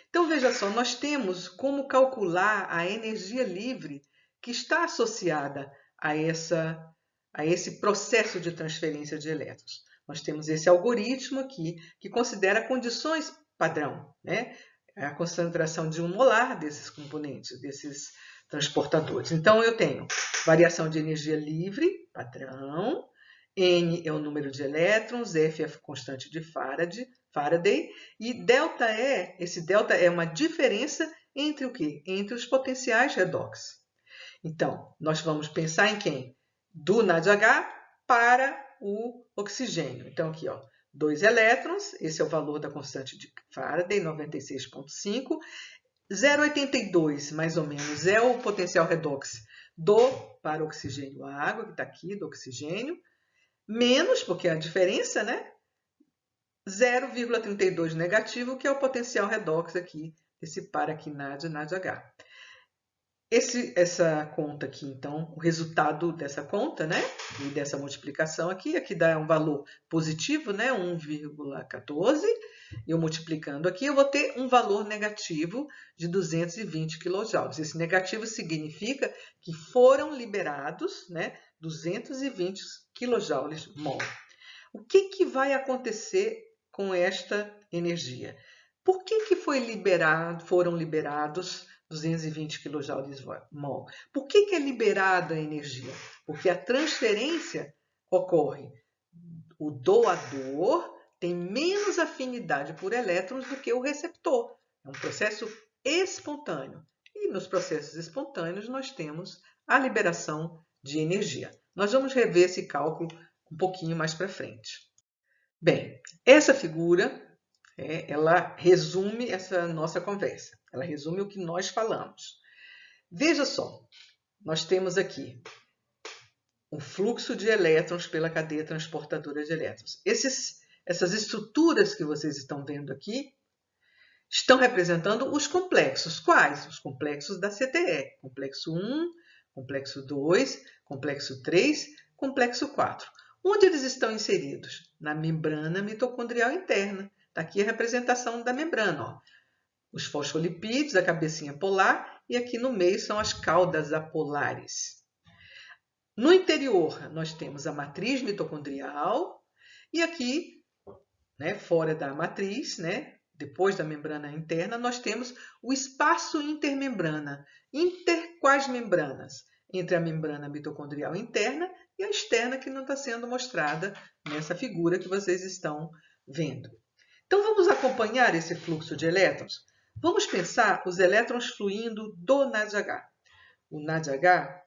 Então, veja só, nós temos como calcular a energia livre que está associada a esse processo de transferência de elétrons. Nós temos esse algoritmo aqui que considera condições padrão, né? A concentração de 1 molar desses componentes, desses transportadores. Então, eu tenho variação de energia livre, padrão, N é o número de elétrons, F é a constante de Faraday, e esse delta é uma diferença entre o quê? Entre os potenciais redox. Então, nós vamos pensar em quem? Do NADH para o oxigênio. Então, aqui, ó, 2 elétrons, esse é o valor da constante de Faraday, 96,5. 0,82, mais ou menos, é o potencial redox para oxigênio água, que está aqui, do oxigênio, menos, porque é a diferença, né? 0,32 negativo, que é o potencial redox aqui, esse para aqui NADH. Essa conta aqui, então, o resultado dessa conta, né, e dessa multiplicação aqui dá um valor positivo, né, 1,14, eu multiplicando aqui, eu vou ter um valor negativo de 220 kJ. Esse negativo significa que foram liberados, né, 220 kJ/mol. O que vai acontecer com esta energia? Por que foram liberados 220 kJ/mol? Por que é liberada a energia? Porque a transferência ocorre. O doador tem menos afinidade por elétrons do que o receptor. É um processo espontâneo. E nos processos espontâneos nós temos a liberação de energia. Nós vamos rever esse cálculo um pouquinho mais para frente. Bem, essa figura, ela resume essa nossa conversa. Ela resume o que nós falamos. Veja só, nós temos aqui o fluxo de elétrons pela cadeia transportadora de elétrons. Essas estruturas que vocês estão vendo aqui estão representando os complexos. Quais? Os complexos da CTE. Complexo 1, complexo 2, complexo 3, complexo 4. Onde eles estão inseridos? Na membrana mitocondrial interna. Está aqui a representação da membrana. Ó. Os fosfolipídios, a cabecinha polar, e aqui no meio são as caudas apolares. No interior, nós temos a matriz mitocondrial, e aqui, fora da matriz, depois da membrana interna, nós temos o espaço intermembrana. Quais membranas? Entre a membrana mitocondrial interna e a externa, que não está sendo mostrada nessa figura que vocês estão vendo. Então, vamos acompanhar esse fluxo de elétrons? Vamos pensar os elétrons fluindo do NADH. O NADH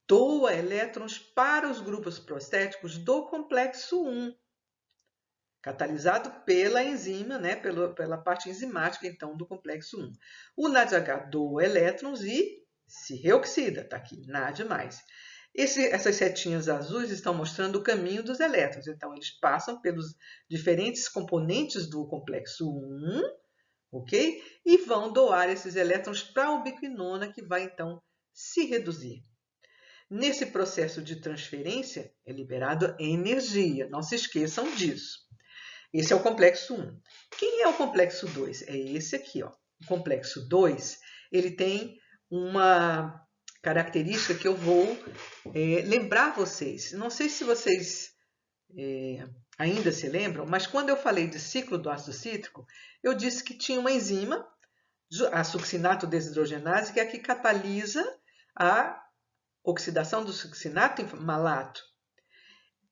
doa elétrons para os grupos prostéticos do complexo 1, catalisado pela enzima, pela parte enzimática, então, do complexo 1. O NADH doa elétrons e se reoxida, está aqui, NAD+. Essas setinhas azuis estão mostrando o caminho dos elétrons, então eles passam pelos diferentes componentes do complexo 1, ok? E vão doar esses elétrons para a ubiquinona, que vai, então, se reduzir. Nesse processo de transferência, é liberado energia, não se esqueçam disso. Esse é o complexo 1. Quem é o complexo 2? É esse aqui, ó. O complexo 2, ele tem uma característica que eu vou lembrar vocês. Não sei se vocês ainda se lembram, mas quando eu falei de ciclo do ácido cítrico, eu disse que tinha uma enzima, a succinato desidrogenase, que é a que catalisa a oxidação do succinato em malato.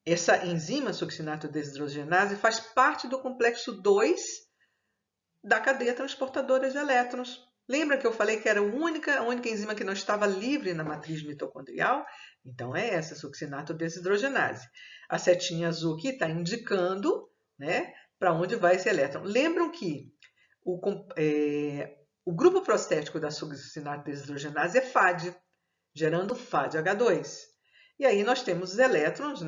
Essa enzima succinato desidrogenase faz parte do complexo 2 da cadeia transportadora de elétrons. Lembra que eu falei que era a única enzima que não estava livre na matriz mitocondrial? Então, é essa, succinato desidrogenase. A setinha azul aqui está indicando para onde vai esse elétron. Lembram que o grupo prostético da succinato desidrogenase é FAD, gerando FADH2. E aí nós temos os elétrons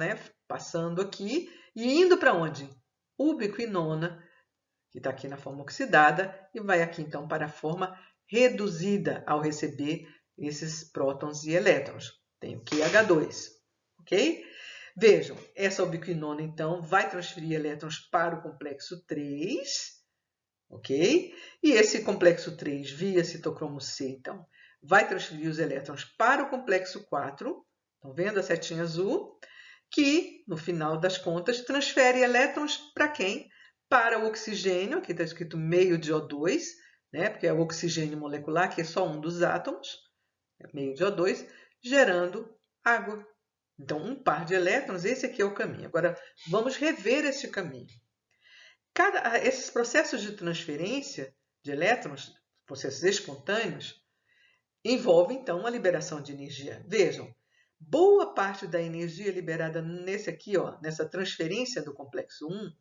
passando aqui e indo para onde? Ubiquinona, que está aqui na forma oxidada, e vai aqui então para a forma reduzida ao receber esses prótons e elétrons. Tem o QH2, ok? Vejam, essa ubiquinona então vai transferir elétrons para o complexo 3, ok? E esse complexo 3, via citocromo C, então, vai transferir os elétrons para o complexo 4, estão vendo a setinha azul? Que, no final das contas, transfere elétrons para quem? Para o oxigênio, aqui está escrito meio de O2, porque é o oxigênio molecular, que é só um dos átomos, meio de O2, gerando água. Então, um par de elétrons, esse aqui é o caminho. Agora, vamos rever esse caminho. Esses processos de transferência de elétrons, processos espontâneos, envolvem, então, a liberação de energia. Vejam, boa parte da energia liberada nessa transferência do complexo 1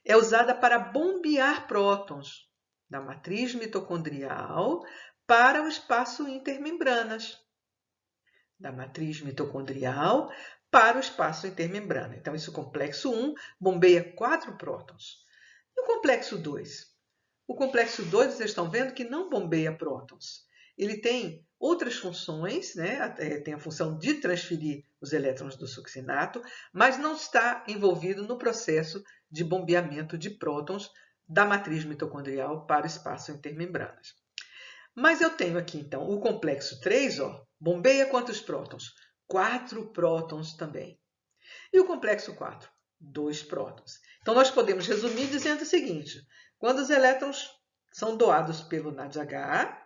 é usada para bombear prótons da matriz mitocondrial para o espaço intermembranas. Da matriz mitocondrial para o espaço intermembrana. Então, esse complexo 1 bombeia 4 prótons. E o complexo 2? O complexo 2, vocês estão vendo que não bombeia prótons. Ele tem outras funções, tem a função de transferir os elétrons do succinato, mas não está envolvido no processo de bombeamento de prótons da matriz mitocondrial para o espaço intermembranas. Mas eu tenho aqui, então, o complexo 3, bombeia quantos prótons? 4 prótons também. E o complexo 4? 2 prótons. Então, nós podemos resumir dizendo o seguinte: quando os elétrons são doados pelo NADH,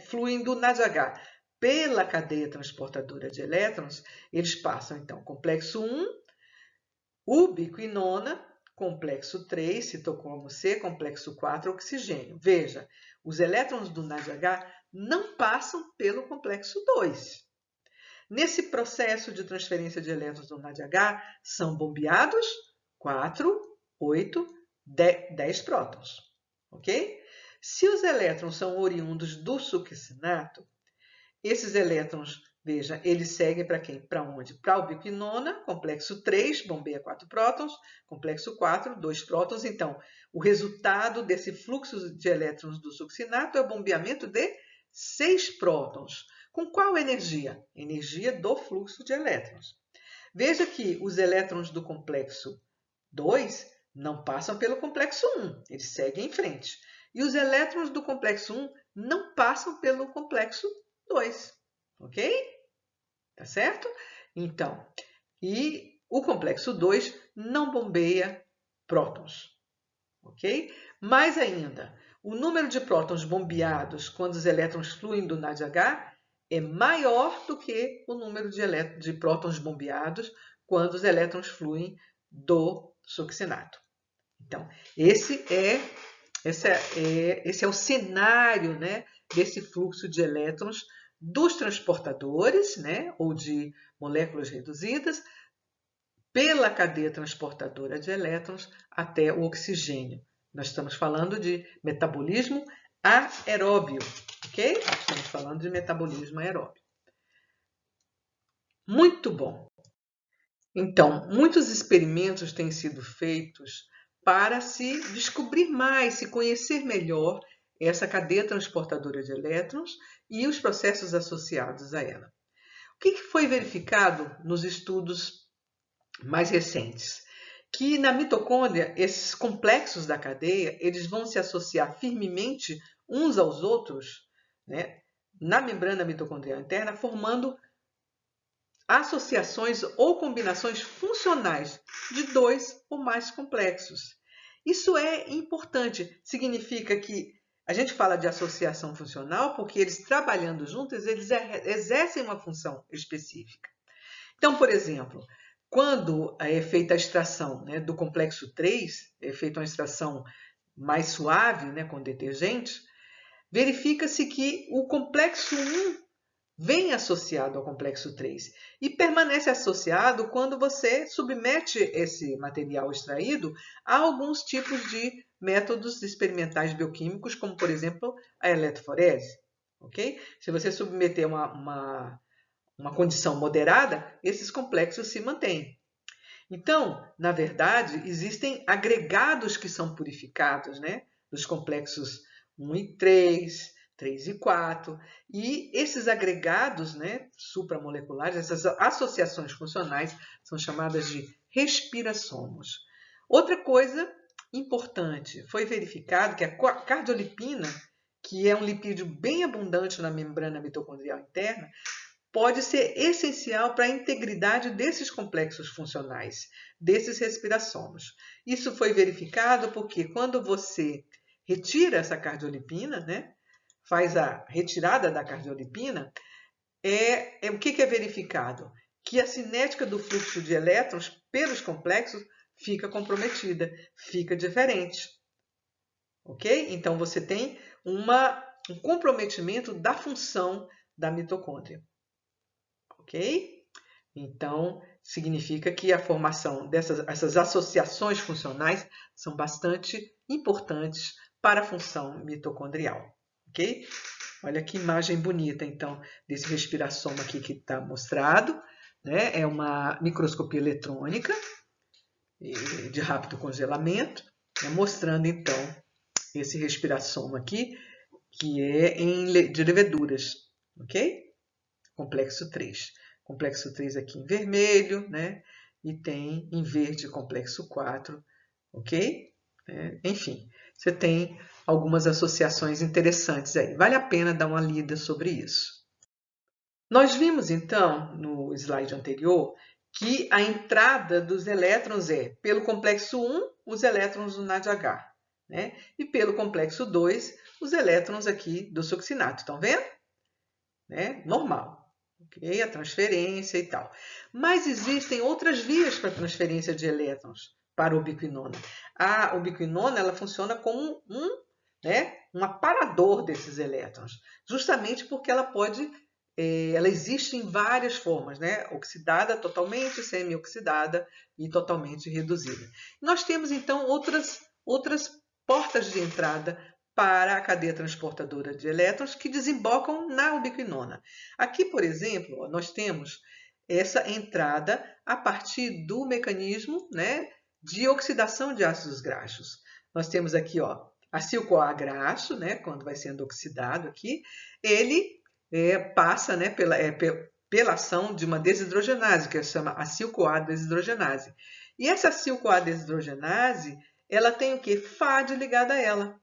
fluem do NADH pela cadeia transportadora de elétrons, eles passam, então, complexo 1, ubiquinona, complexo 3, citocromo C, complexo 4, oxigênio. Veja, os elétrons do NADH não passam pelo complexo 2. Nesse processo de transferência de elétrons do NADH, são bombeados 4, 8, 10 prótons, ok? Se os elétrons são oriundos do succinato, esses elétrons, veja, eles seguem para quem? Para onde? Para a ubiquinona, complexo 3, bombeia 4 prótons, complexo 4, 2 prótons. Então, o resultado desse fluxo de elétrons do succinato é o bombeamento de 6 prótons. Com qual energia? Energia do fluxo de elétrons. Veja que os elétrons do complexo 2 não passam pelo complexo 1, eles seguem em frente. E os elétrons do complexo 1 não passam pelo complexo 2, ok? Tá certo? Então, e o complexo 2 não bombeia prótons, ok? Mais ainda, o número de prótons bombeados quando os elétrons fluem do NADH é maior do que o número de prótons bombeados quando os elétrons fluem do succinato. Então, esse é o cenário, né, desse fluxo de elétrons dos transportadores, né, ou de moléculas reduzidas, pela cadeia transportadora de elétrons até o oxigênio. Nós estamos falando de metabolismo aeróbio, ok? Estamos falando de metabolismo aeróbio. Muito bom. Então, muitos experimentos têm sido feitos para se descobrir mais, se conhecer melhor essa cadeia transportadora de elétrons e os processos associados a ela. O que foi verificado nos estudos mais recentes? Que na mitocôndria, esses complexos da cadeia, eles vão se associar firmemente uns aos outros, né, na membrana mitocondrial interna, formando associações ou combinações funcionais de 2 ou mais complexos. Isso é importante, significa que a gente fala de associação funcional porque eles trabalhando juntos, eles exercem uma função específica. Então, por exemplo, quando é feita a extração, né, do complexo 3, é feita uma extração mais suave, né, com detergente, verifica-se que o complexo 1 vem associado ao complexo 3 e permanece associado quando você submete esse material extraído a alguns tipos de métodos experimentais bioquímicos, como, por exemplo, a eletroforese. Okay? Se você submeter uma condição moderada, esses complexos se mantêm. Então, na verdade, existem agregados que são purificados, né? Dos complexos 1 e 3 e 4. E esses agregados, né, supramoleculares, essas associações funcionais, são chamadas de respirassomos. Outra coisa importante, foi verificado que a cardiolipina, que é um lipídio bem abundante na membrana mitocondrial interna, pode ser essencial para a integridade desses complexos funcionais, desses respirassomos. Isso foi verificado porque quando você retira essa cardiolipina, né, faz a retirada da cardiolipina, o que é verificado? Que a cinética do fluxo de elétrons pelos complexos fica comprometida, fica diferente. Ok? Então, você tem um comprometimento da função da mitocôndria. Ok? Então, significa que a formação essas associações funcionais são bastante importantes para a função mitocondrial. Ok? Olha que imagem bonita, então, desse respirassoma aqui que está mostrado. Né? É uma microscopia eletrônica de rápido congelamento, né? Mostrando, então, esse respirassoma aqui, que é de leveduras. Ok? Complexo 3. Complexo 3 aqui em vermelho, né? E tem em verde complexo 4, ok? Enfim, você tem algumas associações interessantes aí. Vale a pena dar uma lida sobre isso. Nós vimos, então, no slide anterior, que a entrada dos elétrons é, pelo complexo 1, os elétrons do NADH, né? E pelo complexo 2, os elétrons aqui do succinato. Estão vendo? Né? Normal. Okay? A transferência e tal. Mas existem outras vias para transferência de elétrons para a ubiquinona. A ubiquinona ela funciona como um aparador desses elétrons, justamente porque ela pode ela existe em várias formas, né? Oxidada, totalmente semi-oxidada e totalmente reduzida. Nós temos, então, outras portas de entrada para a cadeia transportadora de elétrons que desembocam na ubiquinona. Aqui, por exemplo, nós temos essa entrada a partir do mecanismo, né, de oxidação de ácidos graxos. Nós temos aqui, ó, acil-CoA graxo, né, quando vai sendo oxidado aqui, ele passa, né, pela ação de uma desidrogenase, que se chama acil-CoA desidrogenase. E essa acil-CoA desidrogenase, ela tem o quê? FAD ligada a ela.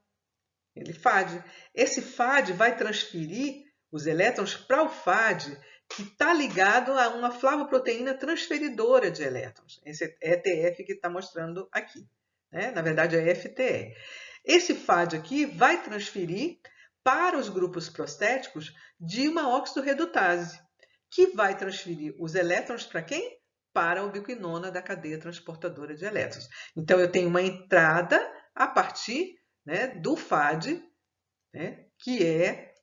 Ele FAD. Esse FAD vai transferir os elétrons para o FAD, que está ligado a uma flavoproteína transferidora de elétrons. Esse é ETF que está mostrando aqui, né? Na verdade é FTE. Esse FAD aqui vai transferir para os grupos prostéticos de uma oxidorredutase, que vai transferir os elétrons para quem? Para a ubiquinona da cadeia transportadora de elétrons. Então, eu tenho uma entrada a partir, né, do FAD, né, que é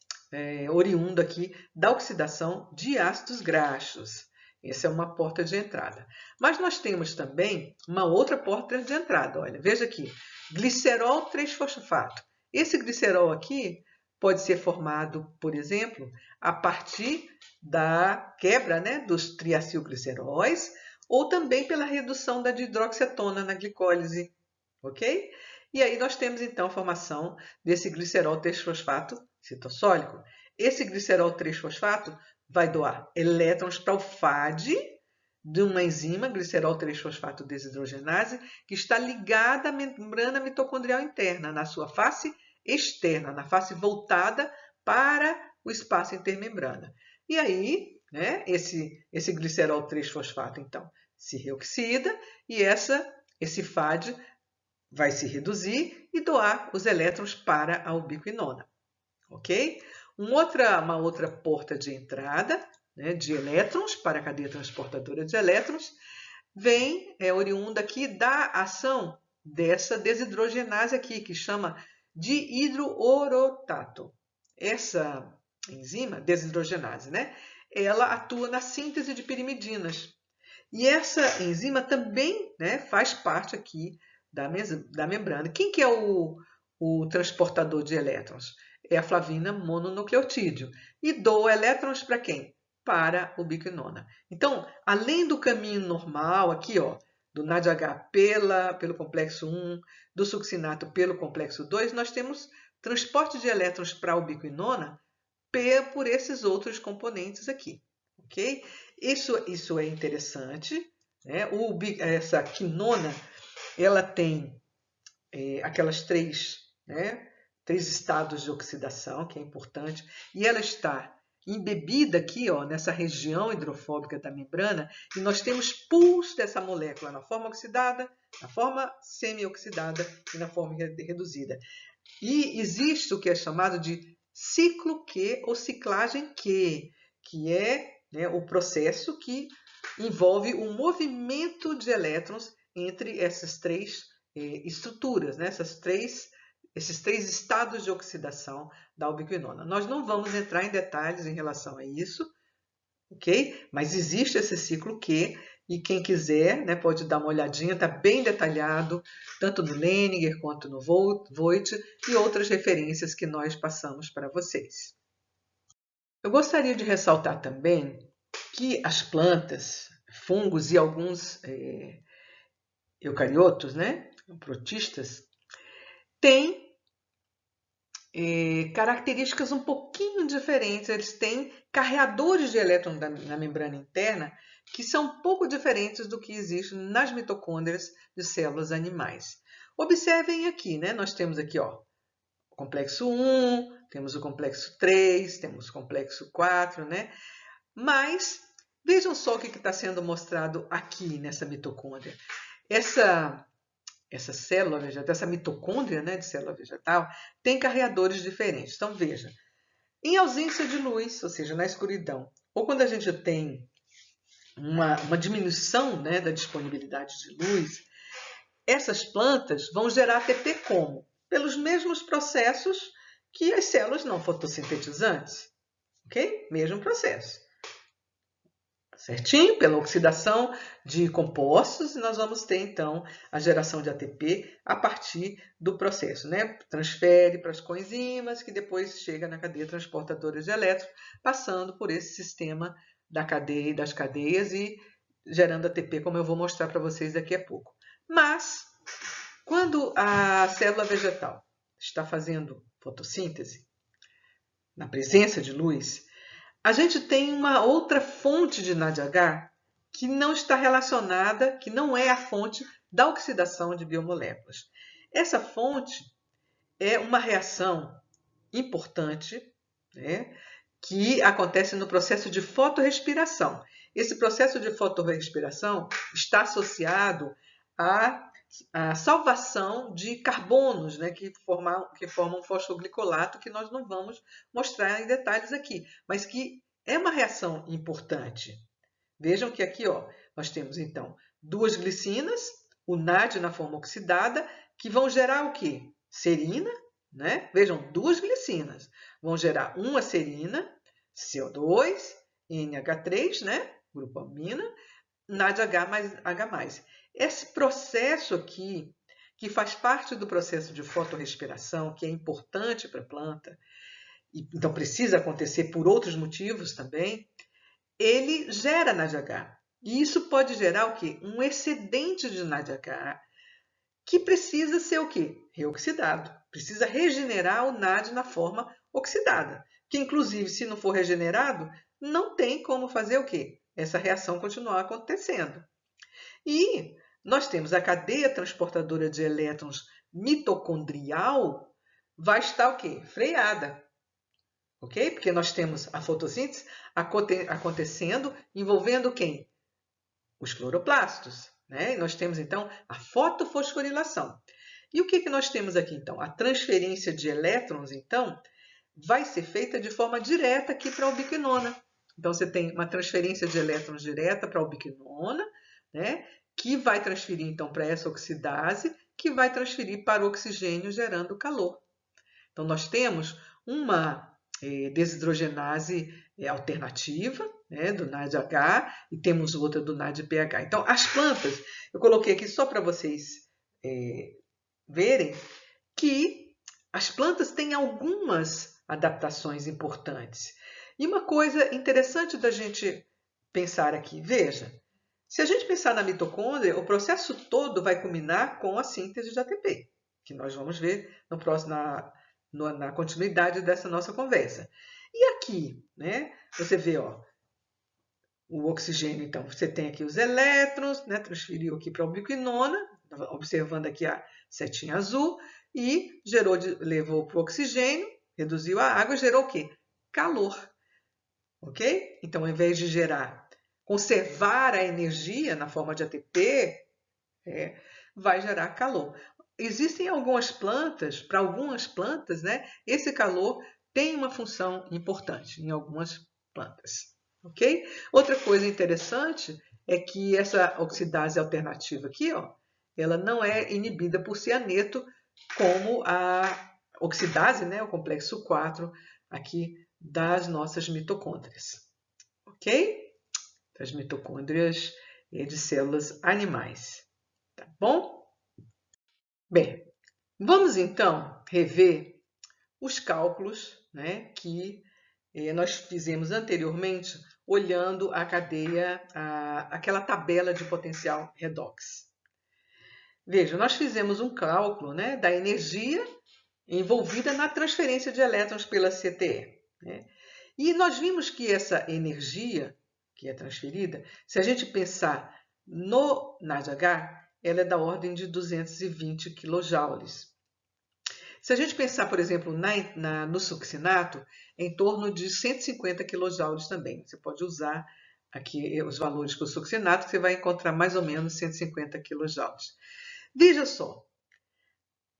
oriundo aqui da oxidação de ácidos graxos. Essa é uma porta de entrada. Mas nós temos também uma outra porta de entrada. Olha, veja aqui, glicerol 3-fosfato. Esse glicerol aqui pode ser formado, por exemplo, a partir da quebra, né, dos triacilgliceróis, ou também pela redução da dihidroxicetona na glicólise, ok? E aí nós temos então a formação desse glicerol 3-fosfato citossólico. Esse glicerol 3-fosfato vai doar elétrons para o FAD de uma enzima, glicerol 3-fosfato desidrogenase, que está ligada à membrana mitocondrial interna, na sua face externa, na face voltada para o espaço intermembrana. E aí, né, esse glicerol 3-fosfato, então, se reoxida e esse FAD vai se reduzir e doar os elétrons para a ubiquinona, ok? Uma outra porta de entrada, né, de elétrons para a cadeia transportadora de elétrons vem oriunda aqui da ação dessa desidrogenase aqui, que chama dihidroorotato. Essa enzima, desidrogenase, né, ela atua na síntese de pirimidinas. E essa enzima também, né, faz parte aqui da membrana. Quem que é o transportador de elétrons? É a flavina mononucleotídeo. E doa elétrons para quem? Para a ubiquinona. Então, além do caminho normal aqui, ó, do NADH pelo complexo 1, do succinato pelo complexo 2, nós temos transporte de elétrons para a ubiquinona por esses outros componentes aqui, ok? Isso é interessante, né? Essa quinona, ela tem aquelas três estados de oxidação, que é importante, e ela está embebida aqui, ó, nessa região hidrofóbica da membrana, e nós temos pools dessa molécula na forma oxidada, na forma semi-oxidada e na forma reduzida. E existe o que é chamado de ciclo Q ou ciclagem Q, que é, né, o processo que envolve o movimento de elétrons entre essas três estruturas, né, esses três estados de oxidação da ubiquinona. Nós não vamos entrar em detalhes em relação a isso, ok? Mas existe esse ciclo Q, e quem quiser, né, pode dar uma olhadinha, está bem detalhado, tanto no Leninger quanto no Voigt e outras referências que nós passamos para vocês. Eu gostaria de ressaltar também que as plantas, fungos e alguns eucariotos, né, protistas, têm características um pouquinho diferentes. Eles têm carreadores de elétrons na membrana interna que são um pouco diferentes do que existe nas mitocôndrias de células animais. Observem aqui, né? Nós temos aqui, ó, o complexo 1, temos o complexo 3, temos o complexo 4, né? Mas vejam só o que está sendo mostrado aqui nessa mitocôndria. Essa célula vegetal, essa mitocôndria, né, de célula vegetal, tem carreadores diferentes. Então, veja, em ausência de luz, ou seja, na escuridão, ou quando a gente tem uma diminuição, né, da disponibilidade de luz, essas plantas vão gerar ATP como? Pelos mesmos processos que as células não fotossintetizantes. ok? Mesmo processo. Certinho? Pela oxidação de compostos, nós vamos ter, então, a geração de ATP a partir do processo, né? Transfere para as coenzimas, que depois chega na cadeia transportadora de elétrons, passando por esse sistema da cadeia e das cadeias e gerando ATP, como eu vou mostrar para vocês daqui a pouco. Mas, quando a célula vegetal está fazendo fotossíntese, na presença de luz, a gente tem uma outra fonte de NADH que não está relacionada, que não é a fonte da oxidação de biomoléculas. Essa fonte é uma reação importante, né, que acontece no processo de fotorrespiração. Esse processo de fotorrespiração está associado à salvação de carbonos, né, que formam fosfoglicolato, que nós não vamos mostrar em detalhes aqui, mas que é uma reação importante. Vejam que aqui, ó, nós temos então duas glicinas, o NAD na forma oxidada, que vão gerar o quê? Serina, né? Vejam, duas glicinas vão gerar uma serina, CO2, NH3, né? Grupo amina, NADH mais H+. Esse processo aqui, que faz parte do processo de fotorrespiração, que é importante para a planta, e então precisa acontecer por outros motivos também, ele gera NADH. E isso pode gerar o quê? Um excedente de NADH, que precisa ser o quê? Reoxidado. Precisa regenerar o NAD na forma oxidada. Que, inclusive, se não for regenerado, não tem como fazer o quê? Essa reação continuar acontecendo. E nós temos a cadeia transportadora de elétrons mitocondrial, vai estar o quê? Freada. Ok? Porque nós temos a fotossíntese acontecendo, envolvendo quem? Os cloroplastos. Né? E nós temos, então, a fotofosforilação. E o que nós temos aqui, então? A transferência de elétrons, então, vai ser feita de forma direta aqui para a ubiquinona. Então, você tem uma transferência de elétrons direta para a ubiquinona, né? Que vai transferir, então, para essa oxidase, que vai transferir para o oxigênio, gerando calor. Então, nós temos uma desidrogenase alternativa, né, do NADH, e temos outra do NADPH. Então, as plantas, eu coloquei aqui só para vocês verem que as plantas têm algumas adaptações importantes. E uma coisa interessante da gente pensar aqui, veja, se a gente pensar na mitocôndria, o processo todo vai culminar com a síntese de ATP, que nós vamos ver no próximo, na continuidade dessa nossa conversa. E aqui, né, você vê, ó, o oxigênio, então, você tem aqui os elétrons, né, transferiu aqui para a ubiquinona, observando aqui a setinha azul, e levou para o oxigênio, reduziu a água, gerou o quê? Calor. Ok? Então, ao invés de conservar a energia na forma de ATP, vai gerar calor. Existem algumas plantas, para algumas plantas, né, esse calor tem uma função importante em algumas plantas. Ok? Outra coisa interessante é que essa oxidase alternativa aqui, ó, ela não é inibida por cianeto como a oxidase, né, o complexo 4 aqui das nossas mitocôndrias. Ok? Das mitocôndrias de células animais. Tá bom? Bem, vamos então rever os cálculos, né, que nós fizemos anteriormente, olhando a cadeia, aquela tabela de potencial redox. Veja, nós fizemos um cálculo, né, da energia envolvida na transferência de elétrons pela CTE. Né? E nós vimos que essa energia que é transferida, se a gente pensar no NADH, ela é da ordem de 220 kJ. Se a gente pensar, por exemplo, no succinato, é em torno de 150 kJ também. Você pode usar aqui os valores para o succinato, que você vai encontrar mais ou menos 150 kJ. Veja só.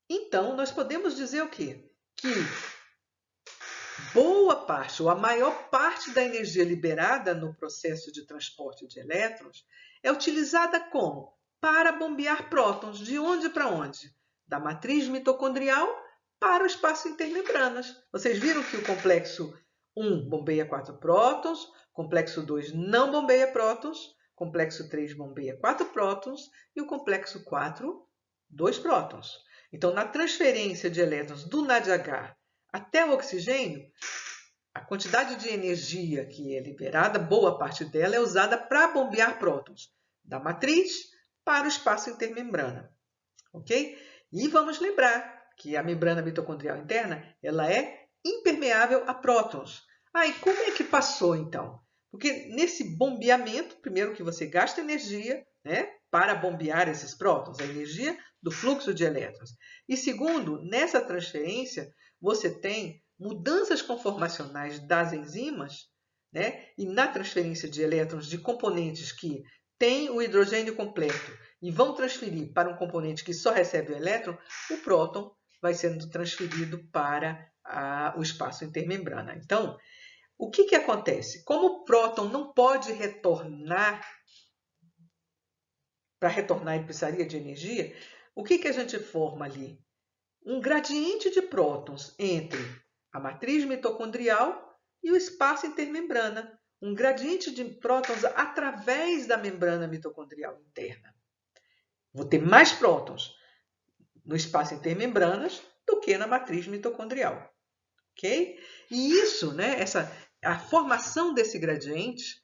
Então, nós podemos dizer o quê? Que boa parte, ou a maior parte da energia liberada no processo de transporte de elétrons é utilizada como? Para bombear prótons. De onde para onde? Da matriz mitocondrial para o espaço intermembranas. Vocês viram que o complexo 1 bombeia 4 prótons, complexo 2 não bombeia prótons, complexo 3 bombeia 4 prótons e o complexo 4, 2 prótons. Então, na transferência de elétrons do NADH até o oxigênio, a quantidade de energia que é liberada, boa parte dela é usada para bombear prótons da matriz para o espaço intermembrana, ok? E vamos lembrar que a membrana mitocondrial interna ela é impermeável a prótons. E como é que passou então? Porque nesse bombeamento, primeiro que você gasta energia, né, para bombear esses prótons, a energia do fluxo de elétrons. E segundo, nessa transferência, você tem mudanças conformacionais das enzimas, né, e na transferência de elétrons de componentes que têm o hidrogênio completo e vão transferir para um componente que só recebe o elétron, o próton vai sendo transferido para o espaço intermembrana. Então, o que acontece? Como o próton não pode retornar, para retornar ele precisaria de energia, o que a gente forma ali? Um gradiente de prótons entre a matriz mitocondrial e o espaço intermembrana. Um gradiente de prótons através da membrana mitocondrial interna. Vou ter mais prótons no espaço intermembranas do que na matriz mitocondrial. Ok? E isso, né, a formação desse gradiente,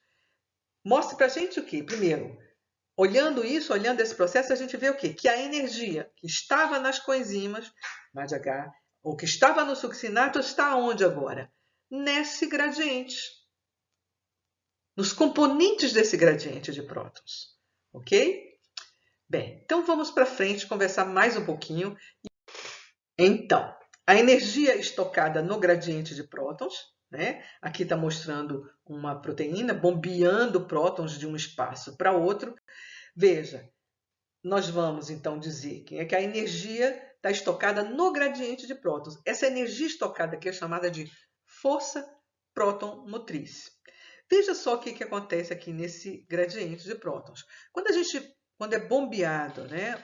mostra para a gente o quê? Primeiro, olhando esse processo, a gente vê o quê? Que a energia que estava nas coenzimas, NADH, ou que estava no succinato, está onde agora? Nesse gradiente. Nos componentes desse gradiente de prótons. Ok? Bem, então vamos para frente conversar mais um pouquinho. Então, a energia estocada no gradiente de prótons, né? Aqui está mostrando uma proteína bombeando prótons de um espaço para outro. Veja, nós vamos então dizer que a energia está estocada no gradiente de prótons. Essa energia estocada aqui é chamada de força próton motriz. Veja só o que acontece aqui nesse gradiente de prótons. Quando é bombeado, né,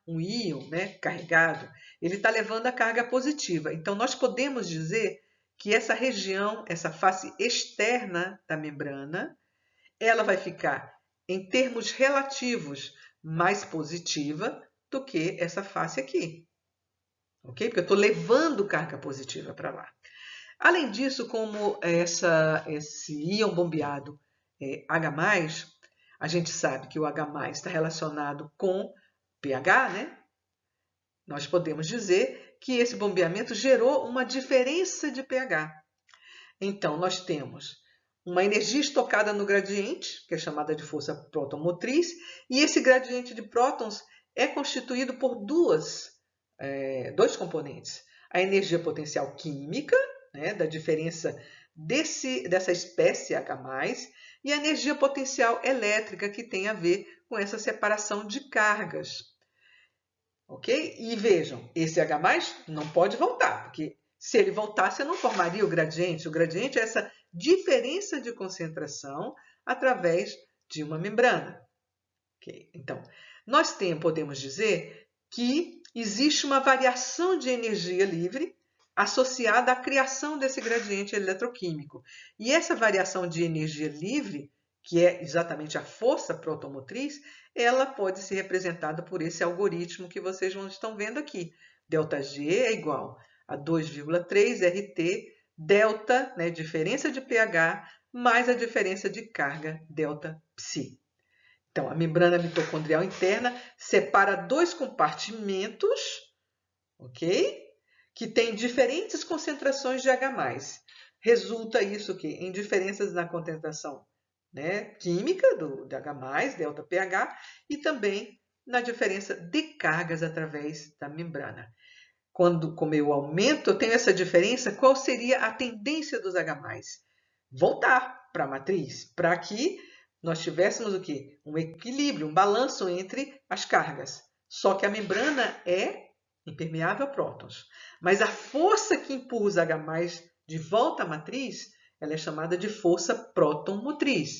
um íon, né, carregado, ele está levando a carga positiva. Então, nós podemos dizer que essa região, essa face externa da membrana, ela vai ficar, em termos relativos, mais positiva do que essa face aqui. Ok? Porque eu estou levando carga positiva para lá. Além disso, como esse íon bombeado é H+, a gente sabe que o H+ está relacionado com pH, né? Nós podemos dizer que esse bombeamento gerou uma diferença de pH. Então, nós temos uma energia estocada no gradiente, que é chamada de força próton-motriz, e esse gradiente de prótons é constituído por dois componentes. A energia potencial química, né, da diferença dessa espécie H+, e a energia potencial elétrica, que tem a ver com essa separação de cargas. Ok? E vejam, esse H+ não pode voltar, porque se ele voltasse, eu não formaria o gradiente. O gradiente é essa diferença de concentração através de uma membrana. Okay? Então, nós podemos dizer que existe uma variação de energia livre associada à criação desse gradiente eletroquímico. E essa variação de energia livre, que é exatamente a força protomotriz, ela pode ser representada por esse algoritmo que vocês estão vendo aqui. ΔG é igual a 2,3 RT delta, né, diferença de pH, mais a diferença de carga delta psi. Então, a membrana mitocondrial interna separa dois compartimentos, ok? Que têm diferentes concentrações de H+. Resulta isso que em diferenças na concentração, né, química do H+, delta pH, e também na diferença de cargas através da membrana. Como eu aumento, eu tenho essa diferença, qual seria a tendência dos H+? Voltar para a matriz, para que nós tivéssemos o quê? Um equilíbrio, um balanço entre as cargas. Só que a membrana é impermeável a prótons. Mas a força que empurra os H+ de volta à matriz, ela é chamada de força próton-motriz.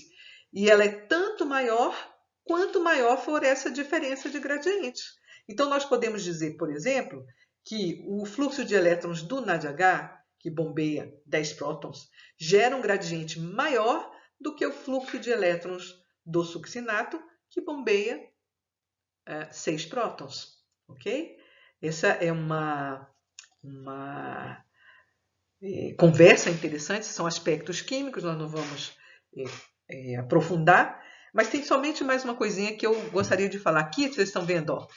E ela é tanto maior quanto maior for essa diferença de gradientes. Então, nós podemos dizer, por exemplo, que o fluxo de elétrons do NADH, que bombeia 10 prótons, gera um gradiente maior do que o fluxo de elétrons do succinato, que bombeia 6 prótons. Ok? Essa é uma conversa interessante, são aspectos químicos, nós não vamos aprofundar, mas tem somente mais uma coisinha que eu gostaria de falar aqui. Vocês estão vendo, ó,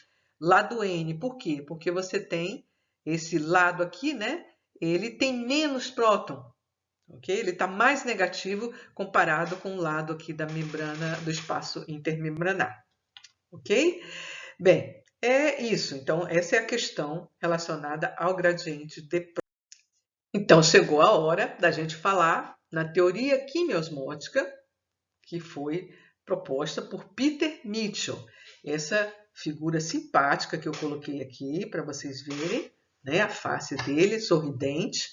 lado N, por quê? Porque você tem esse lado aqui, né? Ele tem menos próton, ok? Ele está mais negativo comparado com o lado aqui da membrana, do espaço intermembranar, ok? Bem, é isso. Então, essa é a questão relacionada ao gradiente de próton. Então, chegou a hora da gente falar na teoria quimiosmótica, que foi proposta por Peter Mitchell. Essa figura simpática que eu coloquei aqui para vocês verem, né, a face dele, sorridente,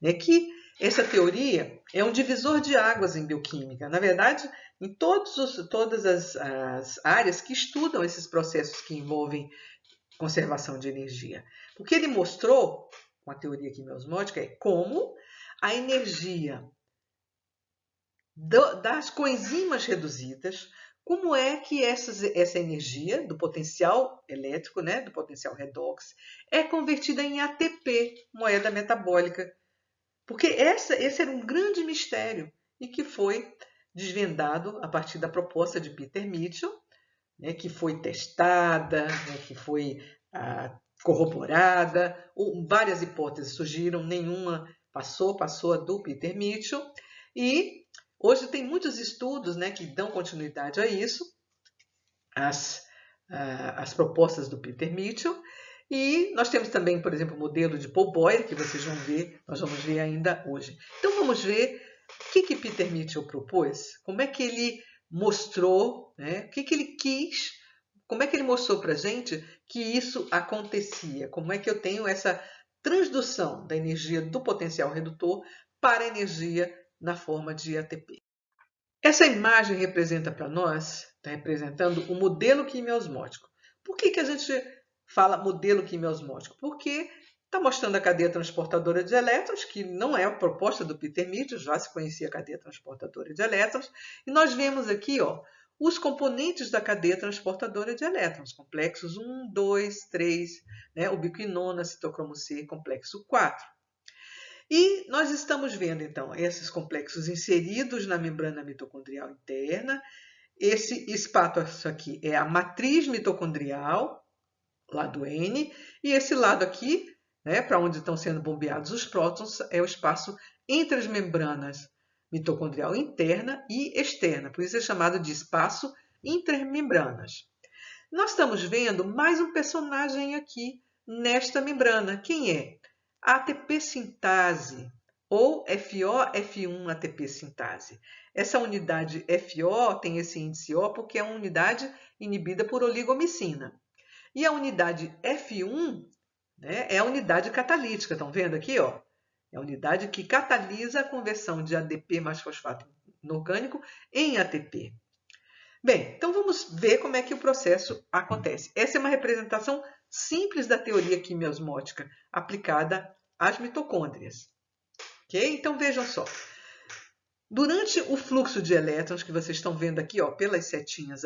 né, que essa teoria é um divisor de águas em bioquímica. Na verdade, em todas as áreas que estudam esses processos que envolvem conservação de energia. O que ele mostrou com a teoria quimiosmótica é como a energia das coenzimas reduzidas, como é que essa energia do potencial elétrico, né, do potencial redox, é convertida em ATP, moeda metabólica. Porque esse era um grande mistério e que foi desvendado a partir da proposta de Peter Mitchell, né, que foi testada, né, que foi corroborada, várias hipóteses surgiram, nenhuma passou a do Peter Mitchell, e hoje tem muitos estudos, né, que dão continuidade a isso, as propostas do Peter Mitchell, e nós temos também, por exemplo, o modelo de Paul Boyer, que vocês vão ver, nós vamos ver ainda hoje. Então vamos ver o que Peter Mitchell propôs, como é que ele mostrou, né, o que ele quis, como é que ele mostrou para a gente que isso acontecia, como é que eu tenho essa transdução da energia do potencial redutor para a energia na forma de ATP. Essa imagem representa para nós, está representando o modelo quimiosmótico. Por que a gente fala modelo quimiosmótico? Porque está mostrando a cadeia transportadora de elétrons, que não é a proposta do Peter Mitchell, já se conhecia a cadeia transportadora de elétrons, e nós vemos aqui, ó, os componentes da cadeia transportadora de elétrons, complexos 1, 2, 3, né, ubiquinona, citocromo C, complexo 4. E nós estamos vendo, então, esses complexos inseridos na membrana mitocondrial interna. Esse espaço aqui é a matriz mitocondrial, lado N, e esse lado aqui, né, para onde estão sendo bombeados os prótons, é o espaço entre as membranas mitocondrial interna e externa, por isso é chamado de espaço intermembranas. Nós estamos vendo mais um personagem aqui nesta membrana. Quem é? A ATP sintase, ou FO-F1 ATP sintase. Essa unidade FO tem esse índice O porque é uma unidade inibida por oligomicina. E a unidade F1, né, é a unidade catalítica. Estão vendo aqui? Ó? É a unidade que catalisa a conversão de ADP mais fosfato inorgânico em ATP. Bem, então vamos ver como é que o processo acontece. Essa é uma representação simples da teoria quimiosmótica aplicada às mitocôndrias. Ok? Então vejam só. Durante o fluxo de elétrons que vocês estão vendo aqui, ó, pelas setinhas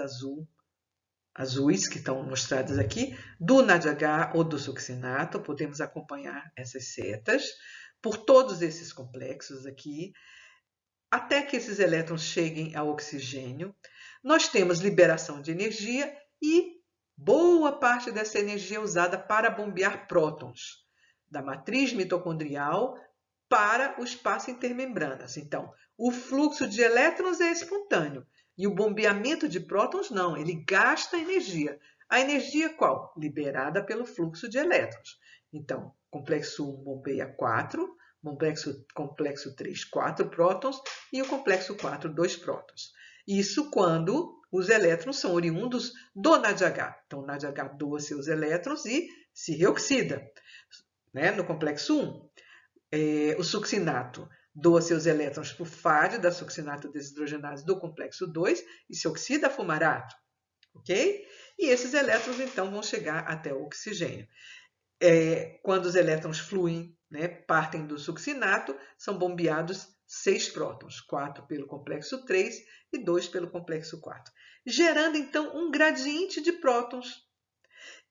azuis que estão mostradas aqui, do NADH ou do succinato, podemos acompanhar essas setas por todos esses complexos aqui, até que esses elétrons cheguem ao oxigênio. Nós temos liberação de energia e boa parte dessa energia é usada para bombear prótons da matriz mitocondrial para o espaço intermembranas. Então, o fluxo de elétrons é espontâneo e o bombeamento de prótons não, ele gasta energia. A energia qual? Liberada pelo fluxo de elétrons. Então, complexo 1 bombeia 4, complexo 3, 4 prótons e o complexo 4, 2 prótons. Isso quando os elétrons são oriundos do NADH. Então, o NADH doa seus elétrons e se reoxida. Né? No complexo 1, o succinato doa seus elétrons para o FAD da succinato desidrogenase do complexo 2 e se oxida a fumarato. Ok? E esses elétrons, então, vão chegar até o oxigênio. Quando os elétrons fluem né, partem do succinato, são bombeados 6 prótons, 4 pelo complexo 3 e 2 pelo complexo 4, gerando então um gradiente de prótons.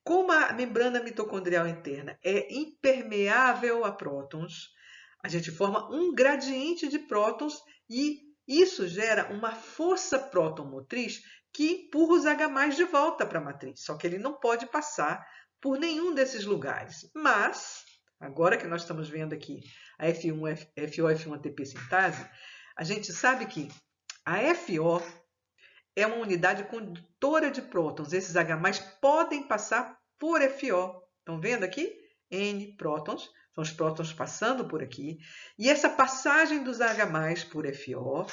Como a membrana mitocondrial interna é impermeável a prótons, a gente forma um gradiente de prótons e isso gera uma força próton-motriz que empurra os H+ de volta para a matriz. Só que ele não pode passar por nenhum desses lugares. Mas, agora que nós estamos vendo aqui a FO-F1 ATP sintase, a gente sabe que a FO é uma unidade condutora de prótons. Esses H+ podem passar por FO. Estão vendo aqui? N prótons, são os prótons passando por aqui. E essa passagem dos H+ por FO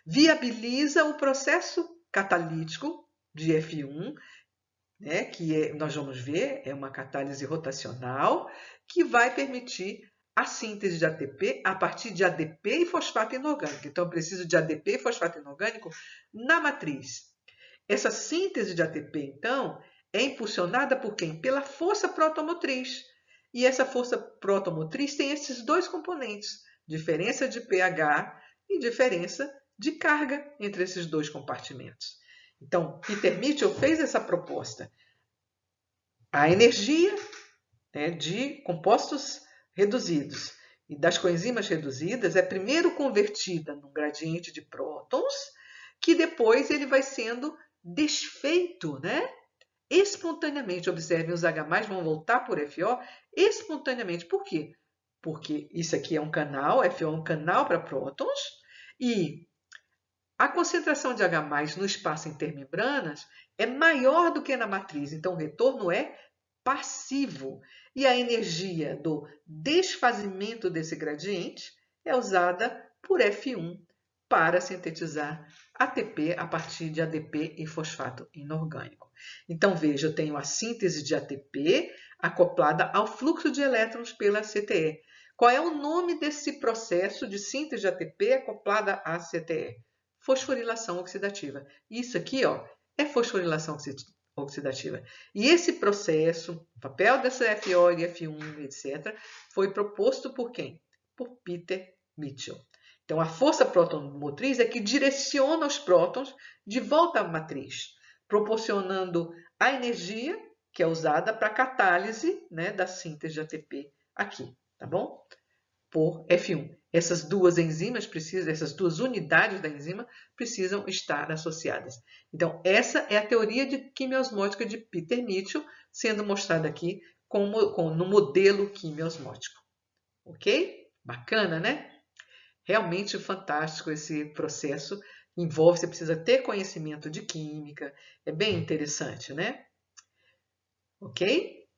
viabiliza o processo catalítico de F1, né, que nós vamos ver, é uma catálise rotacional, que vai permitir a síntese de ATP a partir de ADP e fosfato inorgânico. Então, eu preciso de ADP e fosfato inorgânico na matriz. Essa síntese de ATP, então, é impulsionada por quem? Pela força protomotriz. E essa força protomotriz tem esses dois componentes, diferença de pH e diferença de carga entre esses dois compartimentos. Então, Peter Mitchell fez essa proposta. A energia, né, de compostos reduzidos e das coenzimas reduzidas é primeiro convertida num gradiente de prótons, que depois ele vai sendo desfeito, né, espontaneamente. Observem, os H+ vão voltar por FO espontaneamente. Por quê? Porque isso aqui é um canal, FO é um canal para prótons, e a concentração de H+ no espaço intermembranas é maior do que na matriz, então o retorno é passivo. E a energia do desfazimento desse gradiente é usada por F1 para sintetizar ATP a partir de ADP e fosfato inorgânico. Então, veja, eu tenho a síntese de ATP acoplada ao fluxo de elétrons pela CTE. Qual é o nome desse processo de síntese de ATP acoplada à CTE? Fosforilação oxidativa. Isso aqui, ó, é fosforilação oxidativa. E esse processo, o papel dessa FO e F1, etc., foi proposto por quem? Por Peter Mitchell. Então, a força protomotriz é que direciona os prótons de volta à matriz, proporcionando a energia que é usada para a catálise, né, da síntese de ATP aqui, tá bom? Por F1. Essas duas enzimas precisam, essas duas unidades da enzima precisam estar associadas. Então, essa é a teoria de quimiosmótica de Peter Mitchell, sendo mostrada aqui no modelo quimiosmótico. Ok? Bacana, né? Realmente fantástico esse processo. Você precisa ter conhecimento de química. É bem interessante, né? Ok?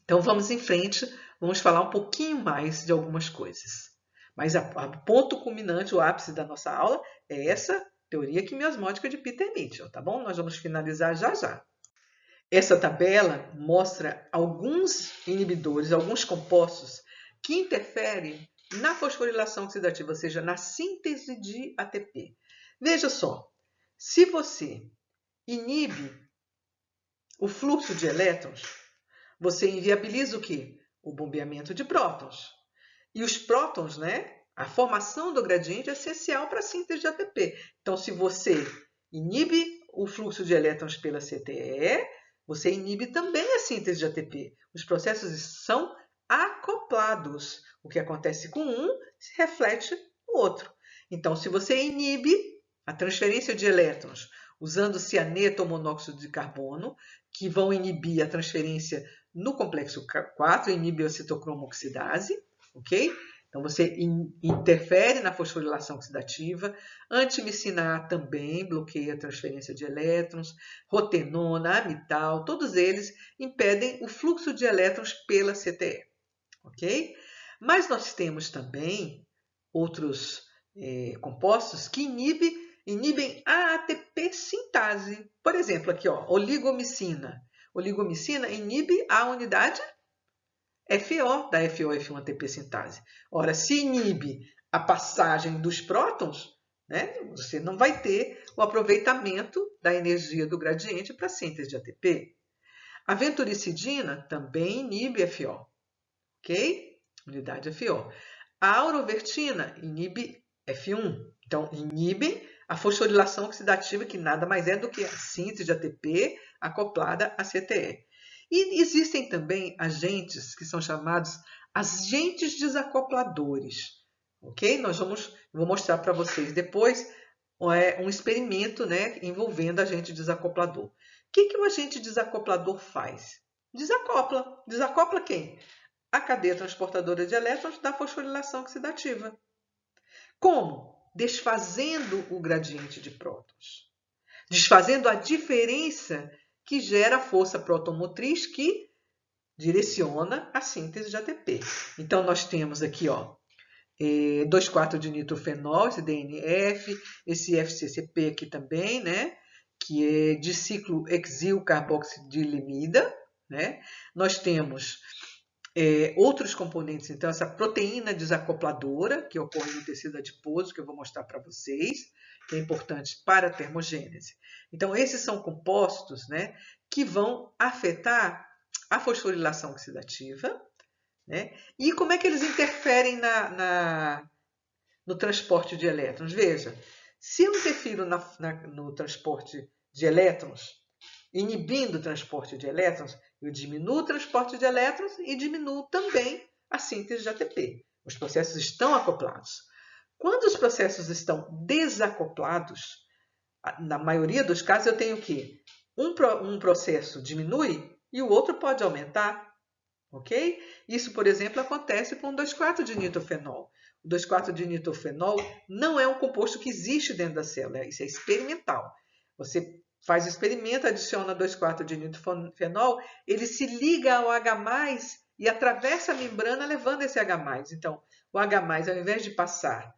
Então, vamos em frente. Vamos falar um pouquinho mais de algumas coisas. Mas o ponto culminante, o ápice da nossa aula, é essa teoria quimiosmótica de Peter Mitchell, tá bom? Nós vamos finalizar já já. Essa tabela mostra alguns inibidores, alguns compostos que interferem na fosforilação oxidativa, ou seja, na síntese de ATP. Veja só, se você inibe o fluxo de elétrons, você inviabiliza o quê? O bombeamento de prótons. E os prótons, né? A formação do gradiente é essencial para a síntese de ATP. Então, se você inibe o fluxo de elétrons pela CTE, você inibe também a síntese de ATP. Os processos são acoplados. O que acontece com um se reflete no outro. Então, se você inibe a transferência de elétrons usando cianeto ou monóxido de carbono, que vão inibir a transferência no complexo 4, inibe a citocromo oxidase, ok? Então, você interfere na fosforilação oxidativa. Antimicina A também bloqueia a transferência de elétrons. Rotenona, amital, todos eles impedem o fluxo de elétrons pela CTE, ok? Mas nós também outros compostos que inibem a ATP sintase. Por exemplo, aqui, ó, oligomicina. Oligomicina inibe a unidade FO da FO-F1 ATP sintase. Ora, se inibe a passagem dos prótons, né, você não vai ter o aproveitamento da energia do gradiente para a síntese de ATP. A venturicidina também inibe FO, ok? unidade FO. A aurovertina inibe F1, então inibe a fosforilação oxidativa, que nada mais é do que a síntese de ATP acoplada a CTE. E existem também agentes que são chamados agentes desacopladores, ok? Vou mostrar para vocês depois um experimento, né, envolvendo agente desacoplador. O que o agente desacoplador faz? Desacopla. Desacopla quem? A cadeia transportadora de elétrons da fosforilação oxidativa. Como? Desfazendo o gradiente de prótons. Desfazendo a diferença que gera a força protomotriz que direciona a síntese de ATP. Então, nós temos aqui, 2,4-dinitrofenol, esse DNF, esse FCCP aqui também, né? Que é diciclohexilcarboxidilimida, né? Nós temos outros componentes, então essa proteína desacopladora, que ocorre no tecido adiposo, que eu vou mostrar para vocês, que é importante para a termogênese. Então, esses são compostos, né, que vão afetar a fosforilação oxidativa, né? E como é que eles interferem no transporte de elétrons? Veja, se eu interfiro no transporte de elétrons, inibindo o transporte de elétrons, eu diminuo o transporte de elétrons e diminuo também a síntese de ATP. Os processos estão acoplados. Quando os processos estão desacoplados, na maioria dos casos eu tenho que um processo diminui e o outro pode aumentar, ok? Isso, por exemplo, acontece com o 2,4-dinitrofenol. O 2,4-dinitrofenol não é um composto que existe dentro da célula, isso é experimental. Você faz o experimento, adiciona 2,4-dinitrofenol, ele se liga ao H+, e atravessa a membrana levando esse H+. Então, o H+, ao invés de passar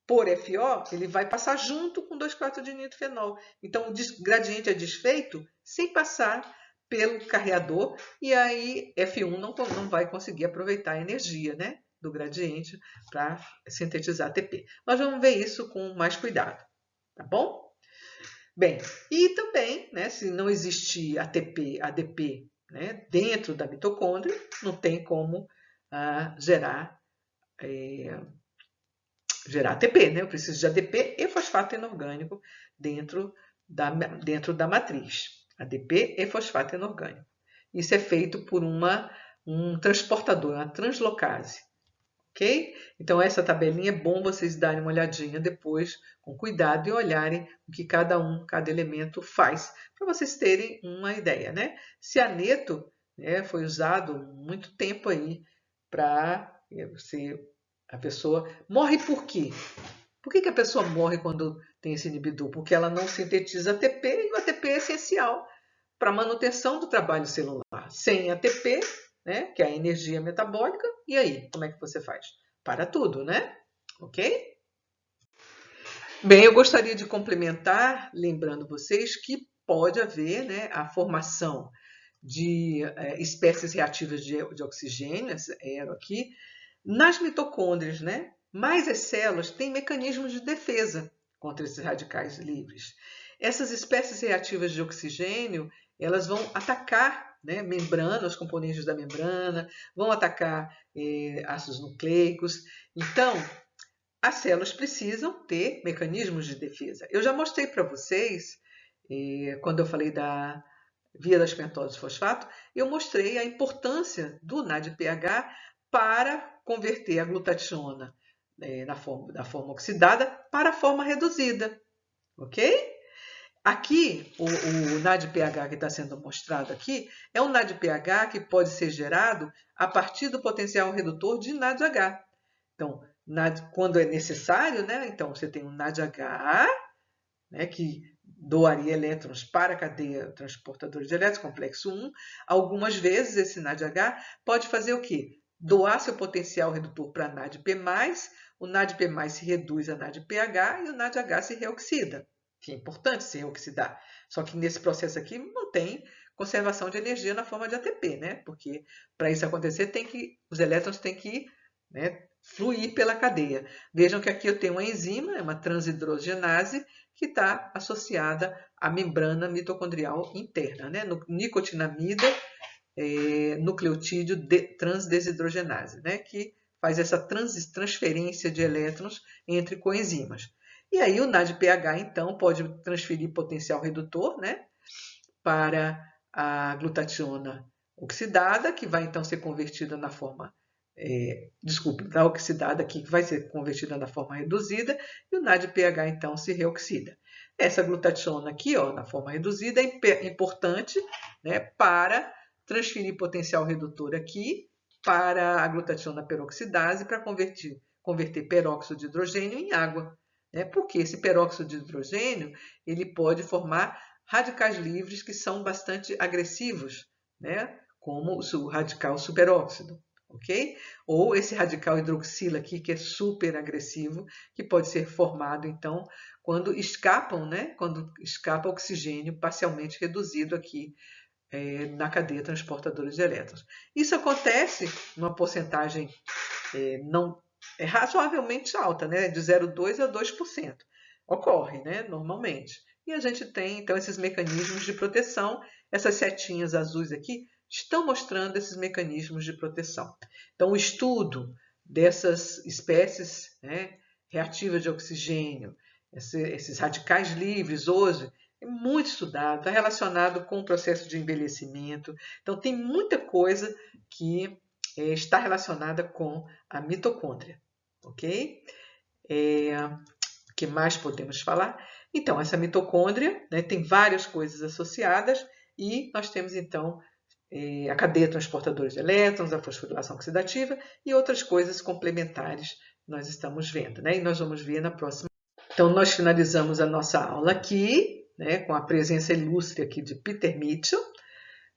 por FO, ele vai passar junto com 2,4-dinitrofenol. Então, o gradiente é desfeito sem passar pelo carreador, e aí F1 não vai conseguir aproveitar a energia, né, do gradiente para sintetizar ATP. Nós vamos ver isso com mais cuidado, tá bom? Bem, e também, né, se não existir ATP, ADP, né, dentro da mitocôndria, não tem como gerar ATP, né? Eu preciso de ADP e fosfato inorgânico dentro da matriz. ADP e fosfato inorgânico. Isso é feito por um transportador, uma translocase. Ok? Então, essa tabelinha é bom vocês darem uma olhadinha depois, com cuidado, e olharem o que cada elemento faz, para vocês terem uma ideia, né? Cianeto, né, foi usado muito tempo aí para a pessoa morre por quê? Por que a pessoa morre quando tem esse inibidor? Porque ela não sintetiza ATP, e o ATP é essencial para a manutenção do trabalho celular. Sem ATP, né, que é a energia metabólica, e aí, como é que você faz? Para tudo, né? Ok? Bem, eu gostaria de complementar, lembrando vocês que pode haver, né, a formação de espécies reativas de oxigênio, essa aero aqui, nas mitocôndrias, né? Mas as células têm mecanismos de defesa contra esses radicais livres. Essas espécies reativas de oxigênio, elas vão atacar, né, membrana, os componentes da membrana, vão atacar ácidos nucleicos. Então, as células precisam ter mecanismos de defesa. Eu já mostrei para vocês, quando eu falei da via das pentoses fosfato, eu mostrei a importância do NADPH para converter a glutationa da forma oxidada para a forma reduzida, ok? Aqui, o NADPH que está sendo mostrado aqui é um NADPH que pode ser gerado a partir do potencial redutor de NADH. Então, quando é necessário, né? Então, você tem um NADH, né, que doaria elétrons para a cadeia transportadora de elétrons, complexo 1. Algumas vezes, esse NADH pode fazer o quê? Doar seu potencial redutor para NADP+, o NADP+, se reduz a NADPH e o NADH se reoxida, que é importante se reoxidar. Só que nesse processo aqui não tem conservação de energia na forma de ATP, né? Porque para isso acontecer, os elétrons têm que, né, fluir pela cadeia. Vejam que aqui eu tenho uma enzima, é uma transhidrogenase, que está associada à membrana mitocondrial interna, né? Nicotinamida nucleotídeo transdesidrogenase, né? Que faz essa transferência de elétrons entre coenzimas. E aí o NADPH, então, pode transferir potencial redutor, né, para a glutationa oxidada, que vai então ser convertida na forma, da oxidada aqui, que vai ser convertida na forma reduzida, e o NADPH então se reoxida. Essa glutationa aqui, ó, na forma reduzida, é importante, né, para transferir potencial redutor aqui para a glutationa peroxidase para converter peróxido de hidrogênio em água, né? Porque esse peróxido de hidrogênio ele pode formar radicais livres que são bastante agressivos, né? Como o radical superóxido, ok? Ou esse radical hidroxila aqui, que é super agressivo, que pode ser formado, então, quando escapam, né? Quando escapa oxigênio parcialmente reduzido aqui na cadeia transportadora de elétrons. Isso acontece numa porcentagem não razoavelmente alta, né? De 0,2% a 2%. Ocorre, né? Normalmente. E a gente tem, então, esses mecanismos de proteção. Essas setinhas azuis aqui estão mostrando esses mecanismos de proteção. Então, o estudo dessas espécies, né, reativas de oxigênio, esses radicais livres hoje, é muito estudado, está relacionado com o processo de envelhecimento. Então, tem muita coisa que está relacionada com a mitocôndria, ok? O que mais podemos falar? Então, essa mitocôndria, né, tem várias coisas associadas e nós temos, então, a cadeia transportadora de elétrons, a fosforilação oxidativa e outras coisas complementares que nós estamos vendo, né? E nós vamos ver na próxima. Então, nós finalizamos a nossa aula aqui, né, com a presença ilustre aqui de Peter Mitchell,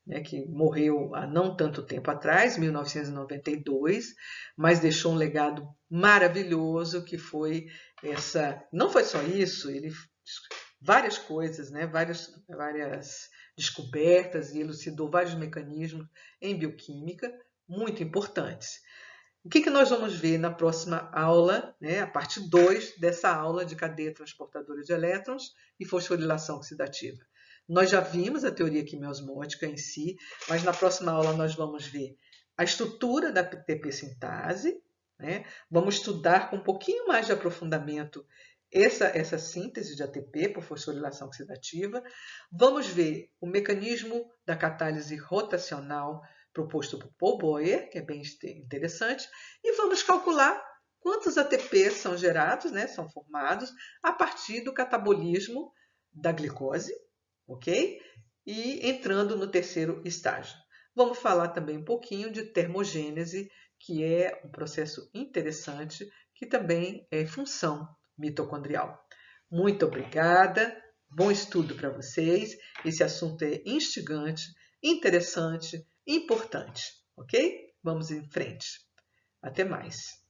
né, que morreu há não tanto tempo atrás, 1992, mas deixou um legado maravilhoso que foi essa. Não foi só isso, ele várias coisas, né, várias descobertas e elucidou vários mecanismos em bioquímica muito importantes. O que nós vamos ver na próxima aula, né, a parte 2 dessa aula de cadeia transportadora de elétrons e fosforilação oxidativa? Nós já vimos a teoria quimiosmótica em si, mas na próxima aula nós vamos ver a estrutura da ATP sintase, né? Vamos estudar com um pouquinho mais de aprofundamento essa síntese de ATP por fosforilação oxidativa. Vamos ver o mecanismo da catálise rotacional proposto por Paul Boyer, que é bem interessante, e vamos calcular quantos ATP são gerados, né, são formados a partir do catabolismo da glicose, ok? E entrando no terceiro estágio. Vamos falar também um pouquinho de termogênese, que é um processo interessante, que também é função mitocondrial. Muito obrigada, bom estudo para vocês. Esse assunto é instigante, interessante, importante, ok? Vamos em frente. Até mais.